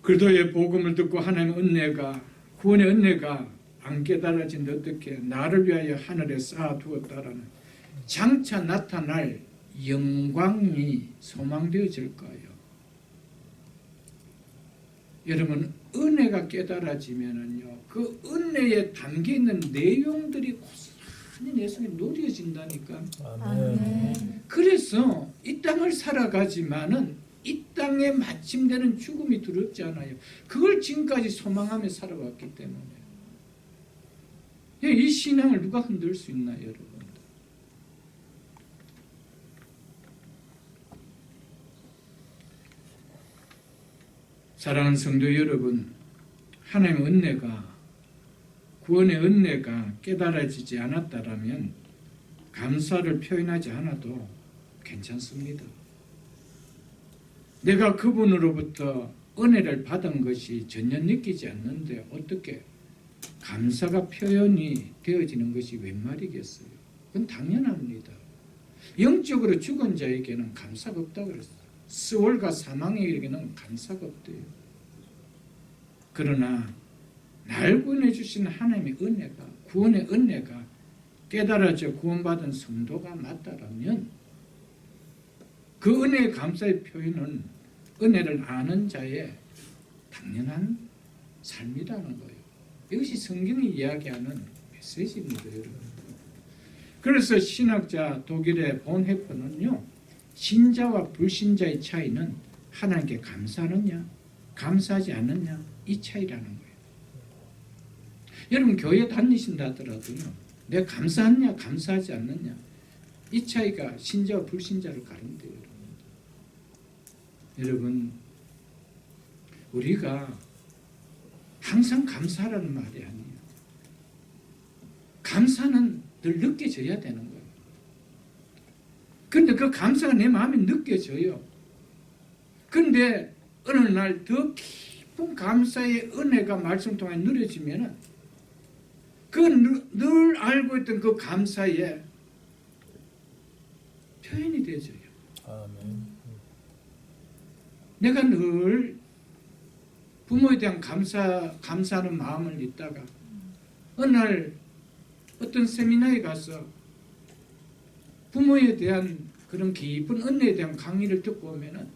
Speaker 1: 그리스도의 복음을 듣고 하나님의 은혜가, 구원의 은혜가 안 깨달아진데 어떻게 나를 위하여 하늘에 쌓아두었다라는 장차 나타날 영광이 소망되어질 거예요. 여러분, 은혜가 깨달아지면은요, 그 은혜에 담겨 있는 내용들이 고스란히 내 속에 누려진다니까.
Speaker 2: 아멘.
Speaker 1: 그래서 이 땅을 살아가지만은 이 땅에 마침되는 죽음이 두렵지 않아요. 그걸 지금까지 소망하며 살아왔기 때문에. 이 신앙을 누가 흔들 수 있나요, 여러분? 사랑하는 성도 여러분, 하나님의 은혜가, 구원의 은혜가 깨달아지지 않았다라면 감사를 표현하지 않아도 괜찮습니다. 내가 그분으로부터 은혜를 받은 것이 전혀 느끼지 않는데 어떻게 감사가 표현이 되어지는 것이 웬 말이겠어요? 그건 당연합니다. 영적으로 죽은 자에게는 감사가 없다고 그랬어요. 스월과 사망에게는 감사가 없대요. 그러나 날 구원해 주신 하나님의 은혜가, 구원의 은혜가 깨달아져 구원받은 성도가 맞다라면 그 은혜의 감사의 표현은 은혜를 아는 자의 당연한 삶이라는 거예요. 이것이 성경이 이야기하는 메시지입니다, 여러분. 그래서 신학자 독일의 본헤퍼는요, 신자와 불신자의 차이는 하나님께 감사하느냐, 감사하지 않느냐, 이 차이라는 거예요. 여러분 교회 다니신다 하더라도요, 내가 감사하느냐, 감사하지 않느냐, 이 차이가 신자와 불신자를 가른대요. 여러분, 우리가 항상 감사라는 말이 아니에요. 감사는 늘 느껴져야 되는 거예요. 그런데 그 감사가 내 마음에 느껴져요. 그런데 어느 날 더 깊은 감사의 은혜가 말씀 통해 누려지면은 그 늘 알고 있던 그 감사의 표현이 되져요.
Speaker 2: 아멘.
Speaker 1: 내가 늘 부모에 대한 감사하는 마음을 있다가 어느 날 어떤 세미나에 가서 부모에 대한 그런 깊은 은혜에 대한 강의를 듣고 오면은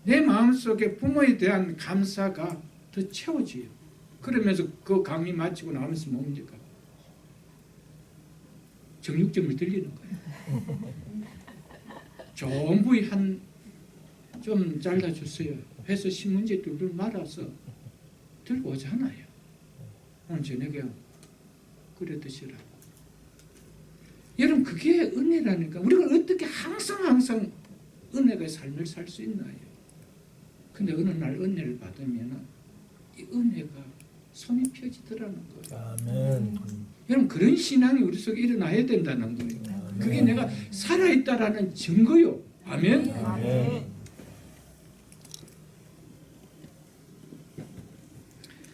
Speaker 1: 내 마음속에 부모에 대한 감사가 더 채워져요. 그러면서 그 강의 마치고 나면서 뭡니까? 정육점을 들리는 거예요. 좋은 부위 좀 잘라주세요 해서 신문지에 뚫뚫 말아서 들고 오잖아요. 오늘 저녁에 끓여 드시라고. 여러분, 그게 은혜라니까. 우리가 어떻게 항상 은혜의 삶을 살 수 있나요? 근데 어느 날 은혜를 받으면 이 은혜가 손이 펴지더라는 거예요.
Speaker 2: 아멘.
Speaker 1: 여러분, 그런 신앙이 우리 속에 일어나야 된다는 거예요. 그게 내가 살아있다라는 증거요. 아멘.
Speaker 2: 아멘.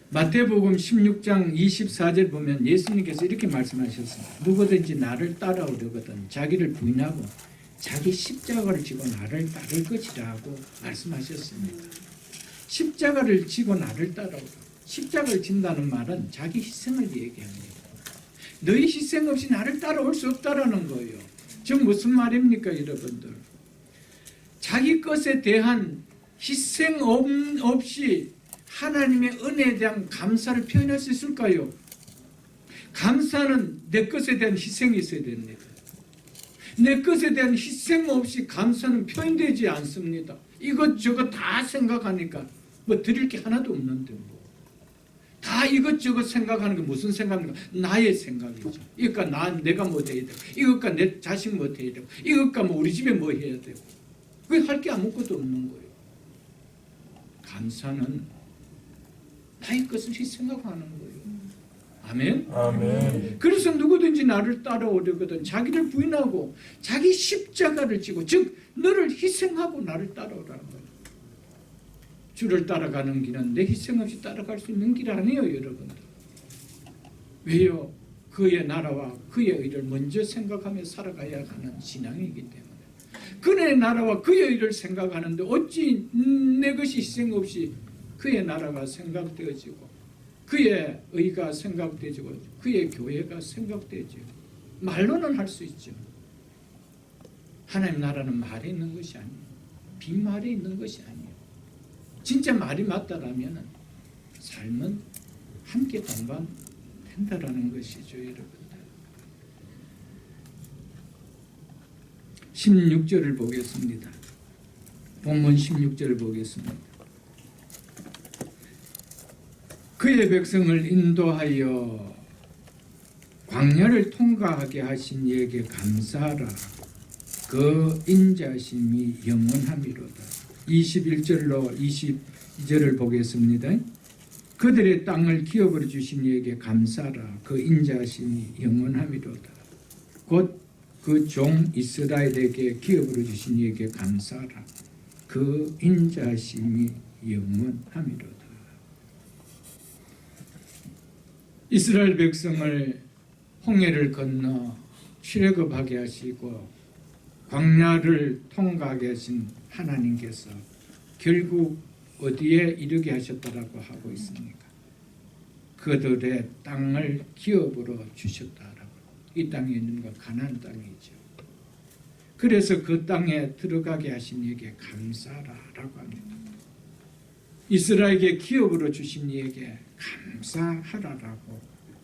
Speaker 1: 마태복음 16장 24절 보면 예수님께서 이렇게 말씀하셨습니다. 누구든지 나를 따라오려거든 자기를 부인하고 자기 십자가를 지고 나를 따를 것이라고 말씀하셨습니다. 십자가를 지고 나를 따라오라. 십자가를 진다는 말은 자기 희생을 얘기합니다. 너희 희생 없이 나를 따라올 수 없다라는 거예요. 지금 무슨 말입니까, 여러분들? 자기 것에 대한 희생 없이 하나님의 은혜에 대한 감사를 표현할 수 있을까요? 감사는 내 것에 대한 희생이 있어야 됩니다. 내 것에 대한 희생 없이 감사는 표현되지 않습니다. 이것저것 다 생각하니까 뭐 드릴 게 하나도 없는데 다 이것저것 생각하는 게 무슨 생각입니까? 나의 생각이죠. 이것과 내가 뭐 해야 되고, 이것과 내 자식 뭐 해야 되고, 이것과 뭐 우리 집에 뭐 해야 되고, 그게 할 게 아무것도 없는 거예요. 감사는 나의 것을 생각하는 거예요. 아멘?
Speaker 2: 아멘.
Speaker 1: 그래서 누구든지 나를 따라오려거든 자기를 부인하고 자기 십자가를 지고, 즉 너를 희생하고 나를 따라오라는 거예요. 주를 따라가는 길은 내 희생 없이 따라갈 수 있는 길 아니에요, 여러분들. 왜요? 그의 나라와 그의 의를 먼저 생각하며 살아가야 하는 신앙이기 때문에. 그의 나라와 그의 의를 생각하는데 어찌 내 것이 희생 없이 그의 나라가 생각되어지고 그의 의가 생각되어지고 그의 교회가 생각되어지고. 말로는 할 수 있죠. 하나님 나라는 말에 있는 것이 아니에요. 빈말에 있는 것이 아니에요. 진짜 말이 맞다라면 삶은 함께 동반된다라는 것이죠, 여러분들. 16절을 보겠습니다. 본문 16절을 보겠습니다. 그의 백성을 인도하여 광야를 통과하게 하신 이에게 감사하라. 그 인자심이 영원함이로다. 21절로 22절을 보겠습니다. 그들의 땅을 기업으로 주신 이에게 감사하라. 그 인자심이 영원함이로다. 곧 그 종 이스라엘에게 기업으로 주신 이에게 감사하라. 그 인자심이 영원함이로다. 이스라엘 백성을 홍해를 건너 출애굽하게 하시고 광야를 통과하게 하신 하나님께서 결국 어디에 이르게 하셨다라고 하고 있습니까? 그들의 땅을 기업으로 주셨다라고. 이 땅에 있는 거 가나안 땅이죠. 그래서 그 땅에 들어가게 하신 이에게 감사하라라고 합니다. 이스라엘에게 기업으로 주신 이에게 감사하라라고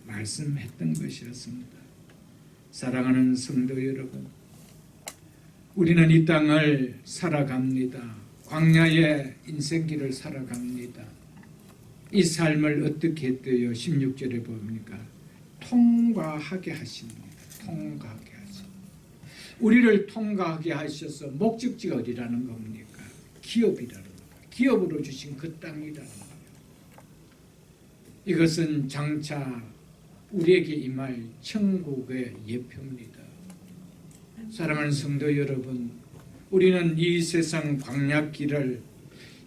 Speaker 1: 말씀했던 것이었습니다. 사랑하는 성도 여러분, 우리는 이 땅을 살아갑니다. 광야의 인생길을 살아갑니다. 이 삶을 어떻게 했대요? 16절에 보니까 통과하게 하십니다. 통과하게 하십니다. 우리를 통과하게 하셔서 목적지가 어디라는 겁니까? 기업이라는 겁니다. 기업으로 주신 그 땅이라는 거예요. 이것은 장차 우리에게 임할 천국의 예표입니다. 사랑하는 성도 여러분, 우리는 이 세상 광야길을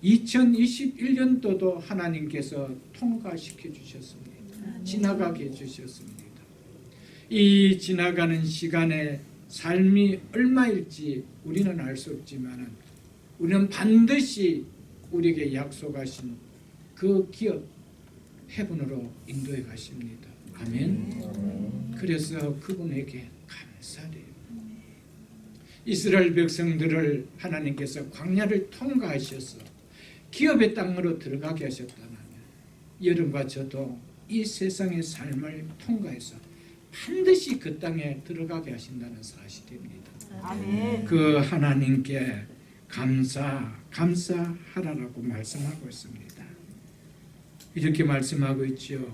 Speaker 1: 2021년도도 하나님께서 통과시켜 주셨습니다. 지나가게 해주셨습니다. 이 지나가는 시간의 삶이 얼마일지 우리는 알 수 없지만 우리는 반드시 우리에게 약속하신 그 기업 해분으로 인도해 가십니다. 아멘. 그래서 그분에게 감사해요. 이스라엘 백성들을 하나님께서 광야를 통과하셔서 기업의 땅으로 들어가게 하셨다면 여러분과 저도 이 세상의 삶을 통과해서 반드시 그 땅에 들어가게 하신다는 사실입니다.
Speaker 3: 아멘.
Speaker 1: 그 하나님께 감사하라라고 말씀하고 있습니다. 이렇게 말씀하고 있죠.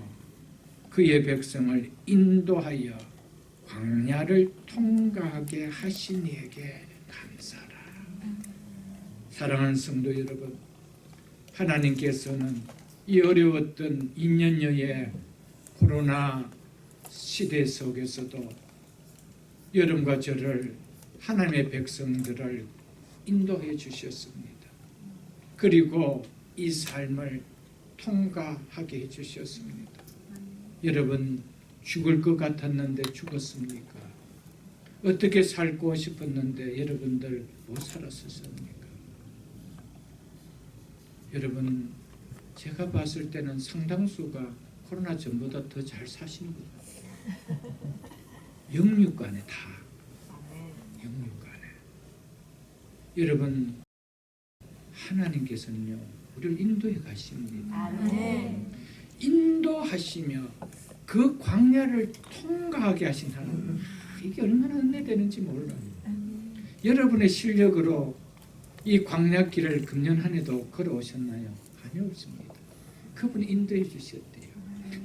Speaker 1: 그의 백성을 인도하여 광야를 통과하게 하신 이에게 감사하라. 사랑하는 성도 여러분, 하나님께서는 이 어려웠던 2년여의 코로나 시대 속에서도 여러분과 저를 하나님의 백성들을 인도해 주셨습니다. 그리고 이 삶을 통과하게 해 주셨습니다. 여러분, 죽을 것 같았는데 죽었습니까? 어떻게 살고 싶었는데 여러분들 못 살았습니까? 여러분, 제가 봤을 때는 상당수가 코로나 전보다 더 잘 사시는 것 같아요. 영육간에 다. 영육간에. 여러분, 하나님께서는요, 우리를 인도해 가십니다.
Speaker 3: 아멘.
Speaker 1: 인도하시며 그 광야를 통과하게 하신 하나님. 이게 얼마나 은혜되는지 몰라요. 여러분의 실력으로 이 광야길을 금년 한 해도 걸어오셨나요? 아니요, 없습니다. 그분이 인도해 주셨대요.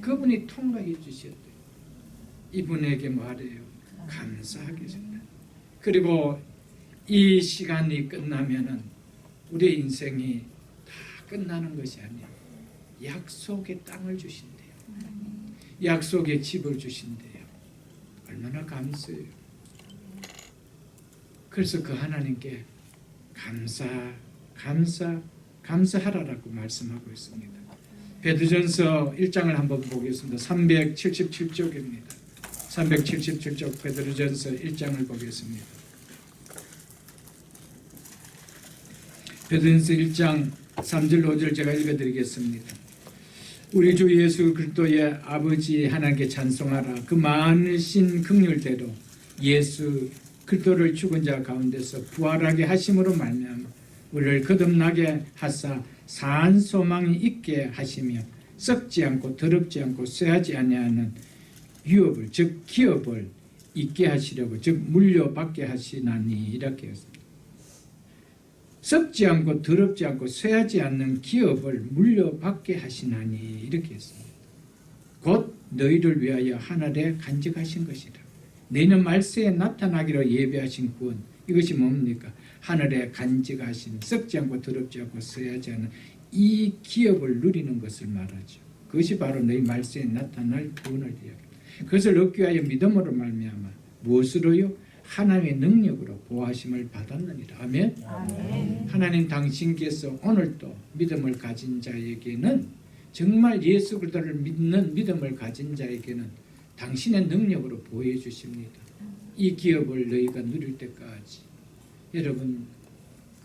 Speaker 1: 그분이 통과해 주셨대요. 이분에게 말해요. 감사하겠습니다. 그리고 이 시간이 끝나면은 우리의 인생이 다 끝나는 것이 아니에요. 약속의 땅을 주신대요. 약속의 집을 주신대요. 얼마나 감사해요. 그래서 그 하나님께 감사하라라고 말씀하고 있습니다. 베드로전서 1장을 한번 보겠습니다. 377쪽입니다. 377쪽 베드로전서 1장을 보겠습니다. 베드로전서 1장 3절 5절 제가 읽어드리겠습니다. 우리 주 예수 그리스도의 아버지 하나님께 찬송하라. 그 많으신 긍휼대로 예수 그리스도를 죽은 자 가운데서 부활하게 하심으로 말미암아 우리를 거듭나게 하사 산 소망이 있게 하시며 썩지 않고 더럽지 않고 쇠하지 아니하는 유업을 즉 기업을 있게 하시려고 즉 물려받게 하시나니 이렇게 했습니다. 썩지 않고 더럽지 않고 쇠하지 않는 기업을 물려받게 하시나니 이렇게 했습니다. 곧 너희를 위하여 하늘에 간직하신 것이라. 내년 말세에 나타나기로 예비하신 구원, 이것이 뭡니까? 하늘에 간직하신 썩지 않고 더럽지 않고 쇠하지 않은 이 기업을 누리는 것을 말하죠. 그것이 바로 너희 말세에 나타날 구원을 이야기합니다. 그것을 얻기 위하여 믿음으로 말미암아 무엇으로요? 하나님의 능력으로 보호하심을 받았느니라. 아멘. 하나님 당신께서 오늘도 믿음을 가진 자에게는, 정말 예수 그리스도를 믿는 믿음을 가진 자에게는 당신의 능력으로 보호해 주십니다. 이 기업을 너희가 누릴 때까지. 여러분,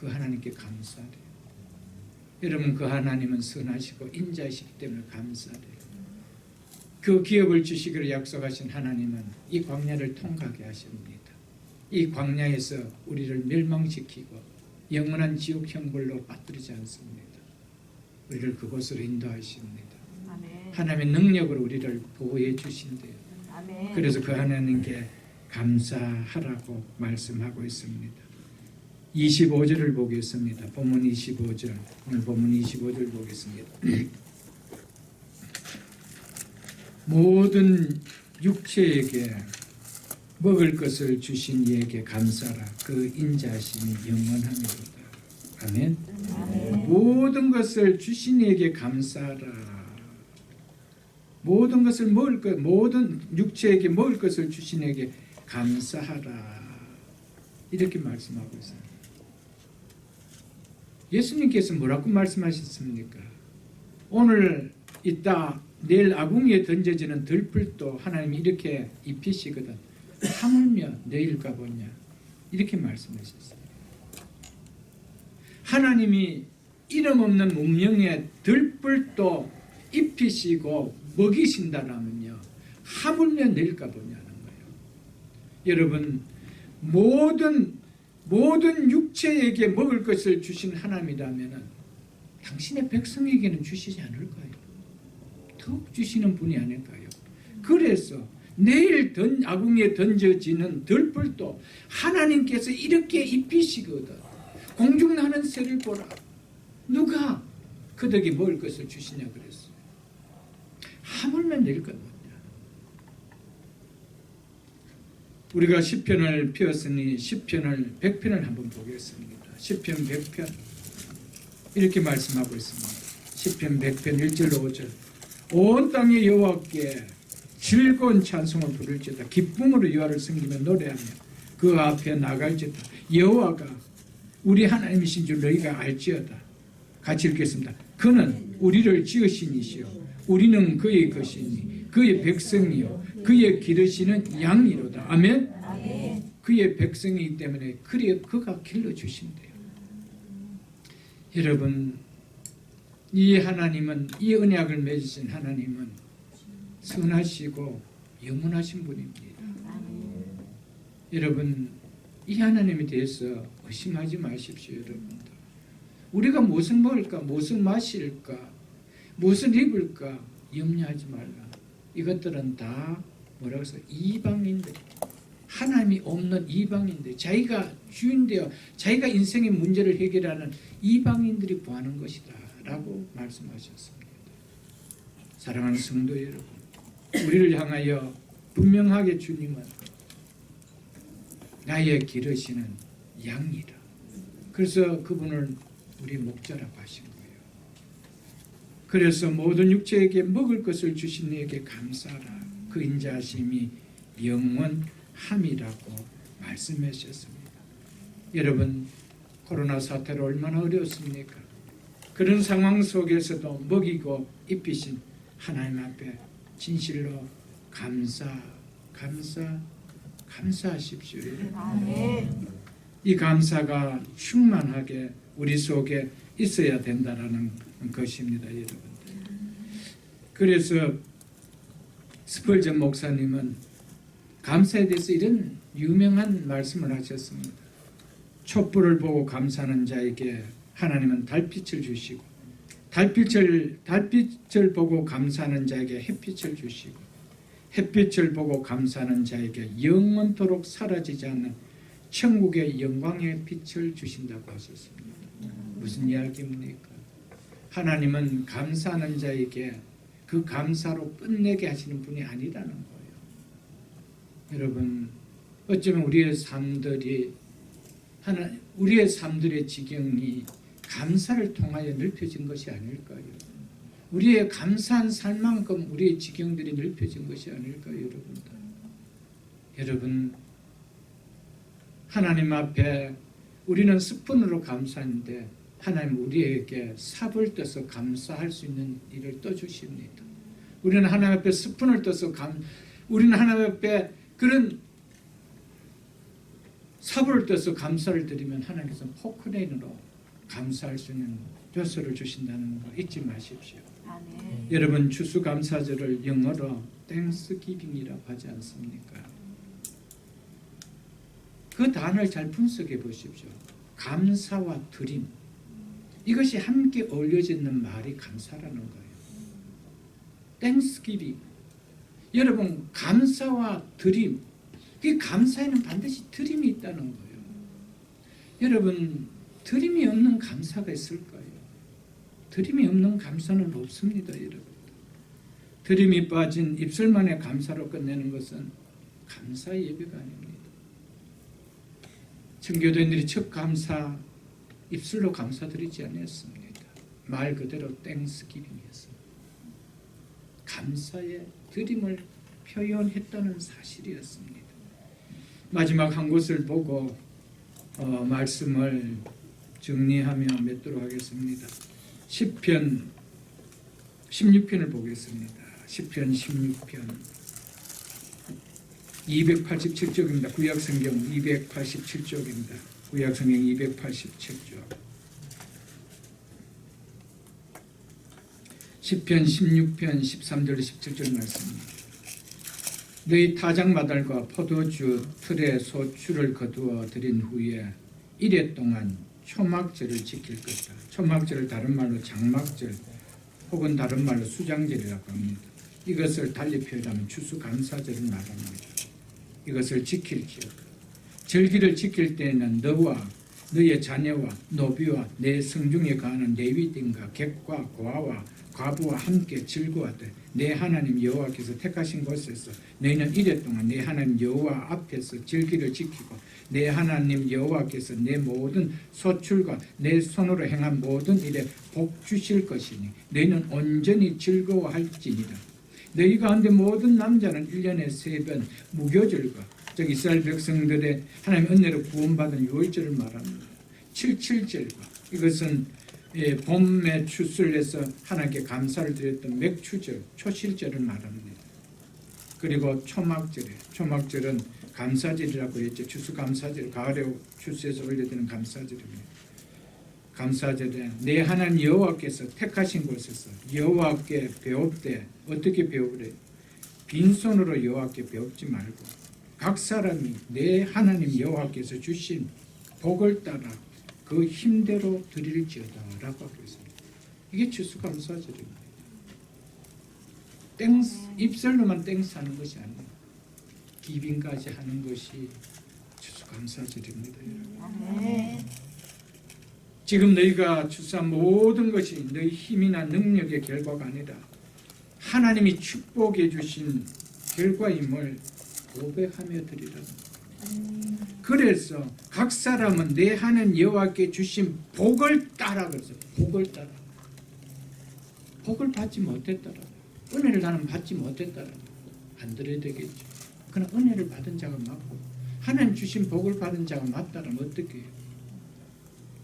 Speaker 1: 그 하나님께 감사해요. 여러분, 그 하나님은 선하시고 인자이시기 때문에 감사해요. 그 기업을 주시기로 약속하신 하나님은 이 광야를 통과하게 하십니다. 이 광야에서 우리를 멸망시키고 영원한 지옥 형벌로 빠뜨리지 않습니다. 우리를 그곳으로 인도하십니다. 하나님의 능력으로 우리를 보호해 주신대요. 그래서 그 하나님께 감사하라고 말씀하고 있습니다. 25절을 보겠습니다. 본문 25절. 오늘 본문 25절 보겠습니다. 모든 육체에게 먹을 것을 주신 이에게 감사라. 그 인자하심이 영원하니로다. 아멘. 모든 것을 주신 이에게 감사하라. 모든 것을 먹을 것, 모든 육체에게 먹을 것을 주신 이에게 감사하라. 이렇게 말씀하고 있습니다. 예수님께서 뭐라고 말씀하셨습니까? 오늘 이따 내일 아궁이에 던져지는 들풀도 하나님이 이렇게 입히시거든. 하물며 내일 가보냐, 이렇게 말씀하셨어요. 하나님이 이름 없는 문명의 들풀도 입히시고 먹이신다라면요, 하물며 내일 가보냐는 거예요. 여러분, 모든 육체에게 먹을 것을 주신 하나님이라면 당신의 백성에게는 주시지 않을까요? 더욱 주시는 분이 아닐까요? 그래서 내일 아궁이에 던져지는 들풀도 하나님께서 이렇게 입히시거든. 공중나는 새를 보라. 누가 그들에게 먹을 것을 주시냐 그랬어요. 하물며 내일 것 뭐냐. 우리가 시편을 펴었으니 시편을 100편을 한번 보겠습니다. 시편 100편 이렇게 말씀하고 있습니다. 시편 100편 1절 5절. 온 땅의 여호와께 즐거운 찬송을 부를지어다. 기쁨으로 여호와를 섬기며 노래하며 그 앞에 나갈지어다. 여호와가 우리 하나님이신 줄 너희가 알지어다. 같이 읽겠습니다. 그는 우리를 지으신 이시요 우리는 그의 것이니 그의 백성이요 그의 기르시는 양이로다. 아멘. 그의 백성이기 때문에 그가 길러주신대요. 여러분, 이 하나님은, 이 언약을 맺으신 하나님은 선하시고 영원하신 분입니다. 여러분, 이 하나님에 대해서 의심하지 마십시오. 여러분들, 우리가 무엇을 먹을까, 무엇을 마실까, 무엇을 입을까 염려하지 말라. 이것들은 다 뭐라고 해서 이방인들, 하나님이 없는 이방인들, 자기가 주인되어 자기가 인생의 문제를 해결하는 이방인들이 구하는 것이다 라고 말씀하셨습니다. 사랑하는 성도 여러분, 우리를 향하여 분명하게 주님은 나의 기르시는 양이라. 그래서 그분을 우리 목자라고 하신 거예요. 그래서 모든 육체에게 먹을 것을 주신 이에게 감사하라. 그 인자하심이 영원함이라고 말씀하셨습니다. 여러분, 코로나 사태로 얼마나 어려웠습니까? 그런 상황 속에서도 먹이고 입히신 하나님 앞에 진실로 감사하십시오. 이 감사가 충만하게 우리 속에 있어야 된다라는 것입니다, 여러분들. 그래서 스펄전 목사님은 감사에 대해서 이런 유명한 말씀을 하셨습니다. 촛불을 보고 감사하는 자에게 하나님은 달빛을 주시고, 달빛을 보고 감사하는 자에게 햇빛을 주시고, 햇빛을 보고 감사하는 자에게 영원토록 사라지지 않는 천국의 영광의 빛을 주신다고 하셨습니다. 무슨 이야기입니까? 하나님은 감사하는 자에게 그 감사로 끝내게 하시는 분이 아니라는 거예요. 여러분, 어쩌면 우리의 삶들의 지경이 감사를 통하여 넓혀진 것이 아닐까요? 우리의 감사한 삶만큼 우리의 지경들이 넓혀진 것이 아닐까요, 여러분들? 여러분, 하나님 앞에 우리는 스푼으로 감사하는데 하나님 우리에게 삽을 떠서 감사할 수 있는 일을 떠주십니다. 우리는 하나님 앞에 스푼을 떠서 우리는 하나님 앞에 그런 삽을 떠서 감사를 드리면 하나님께서 포크레인으로 감사할 수 있는 벼슬을 주신다는 거 잊지 마십시오.
Speaker 3: 아멘.
Speaker 1: 여러분, 추수감사절을 영어로 땡스기빙이라고 하지 않습니까? 그 단어를 잘 분석해 보십시오. 감사와 드림, 이것이 함께 어울려지는 말이 감사라는 거예요. 땡스기빙. 여러분, 감사와 드림, 그 감사에는 반드시 드림이 있다는 거예요. 여러분, 드림이 없는 감사가 있을까요? 드림이 없는 감사는 없습니다, 여러분. 드림이 빠진 입술만의 감사로 끝내는 것은 감사의 예배가 아닙니다. 청교도인들이 첫 감사, 입술로 감사드리지 않았습니다. 말 그대로 땡스기빙이었습니다. 감사의 드림을 표현했다는 사실이었습니다. 마지막 한 곳을 보고 말씀을 정리하며 맺도록 하겠습니다. 시편 16편을 보겠습니다. 시편 16편 287쪽입니다. 구약성경 287쪽입니다. 구약성경 287쪽. 시편 16편 13절 17절 말씀입니다. 너희 타작마달과 포도주 틀에 소출을 거두어 들인 후에 이래 동안 초막절을 지킬 것이다. 초막절을 다른 말로 장막절 혹은 다른 말로 수장절이라고 합니다. 이것을 달리 표현하면 추수감사절을 말합니다. 이것을 지킬지어다. 절기를 지킬 때에는 너와 너의 자녀와 노비와 내 성중에 거하는 레위인과 객과 고아와 과부와 함께 즐거워하되 내 하나님 여호와께서 택하신 곳에서 너희는 이래 동안 내 하나님 여호와 앞에서 절기를 지키고 내 하나님 여호와께서 내 모든 소출과 내 손으로 행한 모든 일에 복 주실 것이니 너희는 온전히 즐거워할지니라. 너희 가운데 모든 남자는 1년에 3번 무교절과 즉 이스라엘 백성들의 하나님 은혜로 구원받은 유월절을 말합니다. 77절과 이것은 봄에 추수를 해서 하나님께 감사를 드렸던 맥추절, 초실절을 말합니다. 그리고 초막절은 감사절이라고 했죠. 추수감사절, 가을에 추수해서 올려드리는 감사절입니다. 감사절에 내 하나님 여호와께서 택하신 곳에서 여호와께 배웁되 어떻게 배우래? 빈손으로 여호와께 배웁지 말고 각 사람이 내 하나님 여호와께서 주신 복을 따라 그 힘대로 드릴지어다라고 하고 있습니다. 이게 추수감사절입니다. 입술로만 땡스하는 것이 아니에요. 기빙까지 하는 것이 추수감사절입니다.
Speaker 3: 아멘.
Speaker 1: 지금 너희가 추수한 모든 것이 너희 힘이나 능력의 결과가 아니라 하나님이 축복해 주신 결과임을 고백하며 드리라. 그래서 각 사람은 내 하나님 여호와께 주신 복을 따라 그래서 복을 따라. 복을 받지 못했더라. 은혜를 나는 받지 못했더라. 안 드려야 되겠죠. 그러나 은혜를 받은 자가 맞고 하나님 주신 복을 받은 자가 맞다면 어떻게 해요?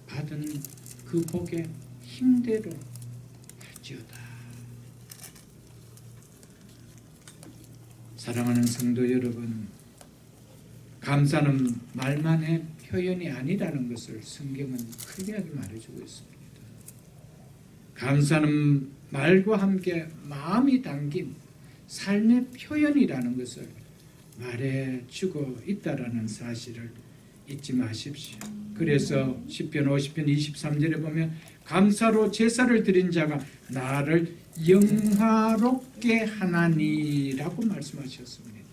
Speaker 1: 받은 그 복의 힘대로 할지어다. 사랑하는 성도 여러분, 감사는 말만의 표현이 아니라는 것을 성경은 클리어하게 말해주고 있습니다. 감사는 말과 함께 마음이 담긴 삶의 표현이라는 것을 말해주고 있다라는 사실을 잊지 마십시오. 그래서 시편 50편 23절에 보면 감사로 제사를 드린 자가 나를 영화롭게 하나니라고 말씀하셨습니다.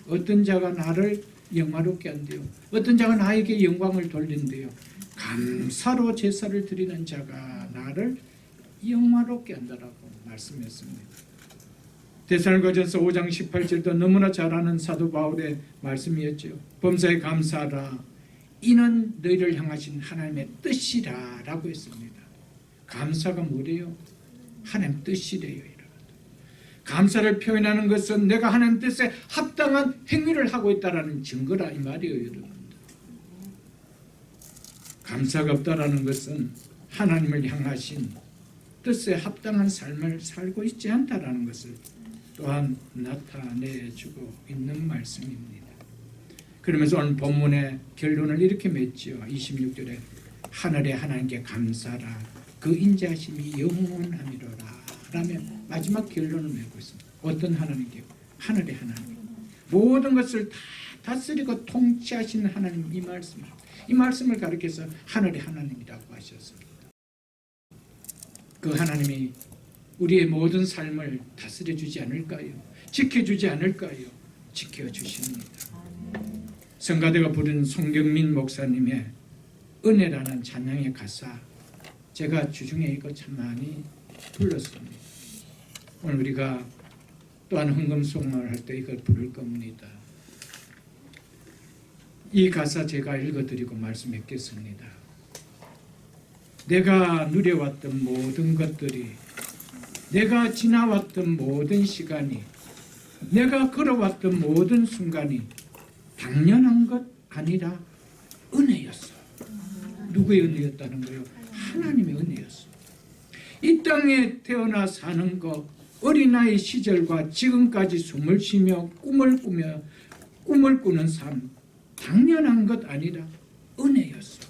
Speaker 1: 어떤 자가 나를 영화롭게 한대요. 어떤 자가 나에게 영광을 돌린대요. 감사로 제사를 드리는 자가 나를 영화롭게 한다라고 말씀했습니다. 데살로니가전서 5장 18절도 너무나 잘 아는 사도 바울의 말씀이었죠. 범사에 감사하라. 이는 너희를 향하신 하나님의 뜻이라 라고 했습니다. 감사가 뭐래요? 하나님 뜻이래요. 감사를 표현하는 것은 내가 하나님 뜻에 합당한 행위를 하고 있다는 증거라 이 말이에요. 여러분. 감사가 없다라는 것은 하나님을 향하신 뜻에 합당한 삶을 살고 있지 않다라는 것을 또한 나타내주고 있는 말씀입니다. 그러면서 오늘 본문의 결론을 이렇게 맺지요. 26절에 하늘의 하나님께 감사라 그 인자하심이 영원하미로라 라며 마지막 결론을 맺고 있습니다. 어떤 하나님께요? 하늘의 하나님. 모든 것을 다 다스리고 통치하시는 하나님 이 말씀을 가리켜서 하늘의 하나님이라고 하셨습니다. 그 하나님이 우리의 모든 삶을 다스려 주지 않을까요? 지켜주지 않을까요? 지켜주십니다. 성가대가 부른 송경민 목사님의 은혜라는 찬양의 가사 제가 주중에 이거 참 많이 불렀습니다. 오늘 우리가 또한 헌금송을 할 때 이걸 부를 겁니다. 이 가사 제가 읽어드리고 말씀했겠습니다. 내가 누려왔던 모든 것들이, 내가 지나왔던 모든 시간이, 내가 걸어왔던 모든 순간이 당연한 것 아니라 은혜였어. 누구의 은혜였다는 거예요? 하나님의 은혜였어. 이 땅에 태어나 사는 것, 어린아이 시절과 지금까지 숨을 쉬며 꿈을 꾸는 삶, 당연한 것 아니라 은혜였어.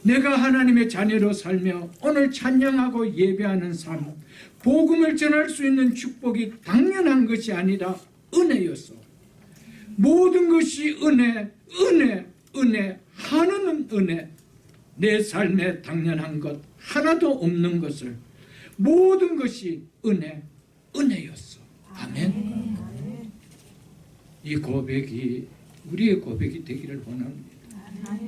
Speaker 1: 내가 하나님의 자녀로 살며 오늘 찬양하고 예배하는 삶, 복음을 전할 수 있는 축복이 당연한 것이 아니라 은혜였어. 모든 것이 은혜, 하나는 은혜. 내 삶에 당연한 것 하나도 없는 것을 모든 것이 은혜였어. 아멘. 이 고백이 우리의 고백이 되기를 원합니다.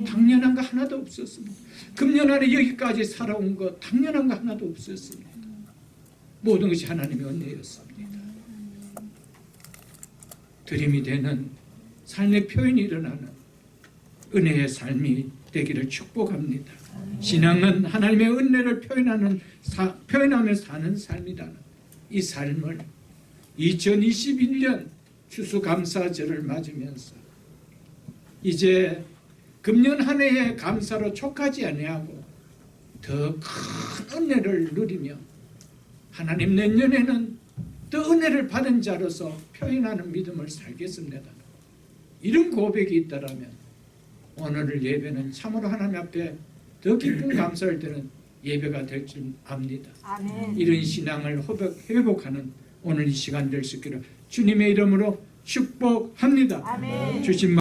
Speaker 1: 당연한 거 하나도 없었습니다. 금년 안에 여기까지 살아온 거 당연한 거 하나도 없었습니다. 모든 것이 하나님의 은혜였습니다. 드림이 되는 삶의 표현이 일어나는 은혜의 삶이 되기를 축복합니다. 신앙은 하나님의 은혜를 표현하며 사는 삶이라는 이 삶을 2021년 추수감사절을 맞으면서 이제 금년 한 해의 감사로 촉하지 아니하고 더 큰 은혜를 누리며 하나님 내년에는 더 은혜를 받은 자로서 표현하는 믿음을 살겠습니다. 이런 고백이 있다라면 오늘 예배는 참으로 하나님 앞에 더 기쁜 감사를 드는 예배가 될 줄 압니다.
Speaker 3: 아멘.
Speaker 1: 이런 신앙을 회복하는 오늘 이 시간 될 수 있기를 주님의 이름으로 축복합니다.
Speaker 3: 아멘.
Speaker 1: 주신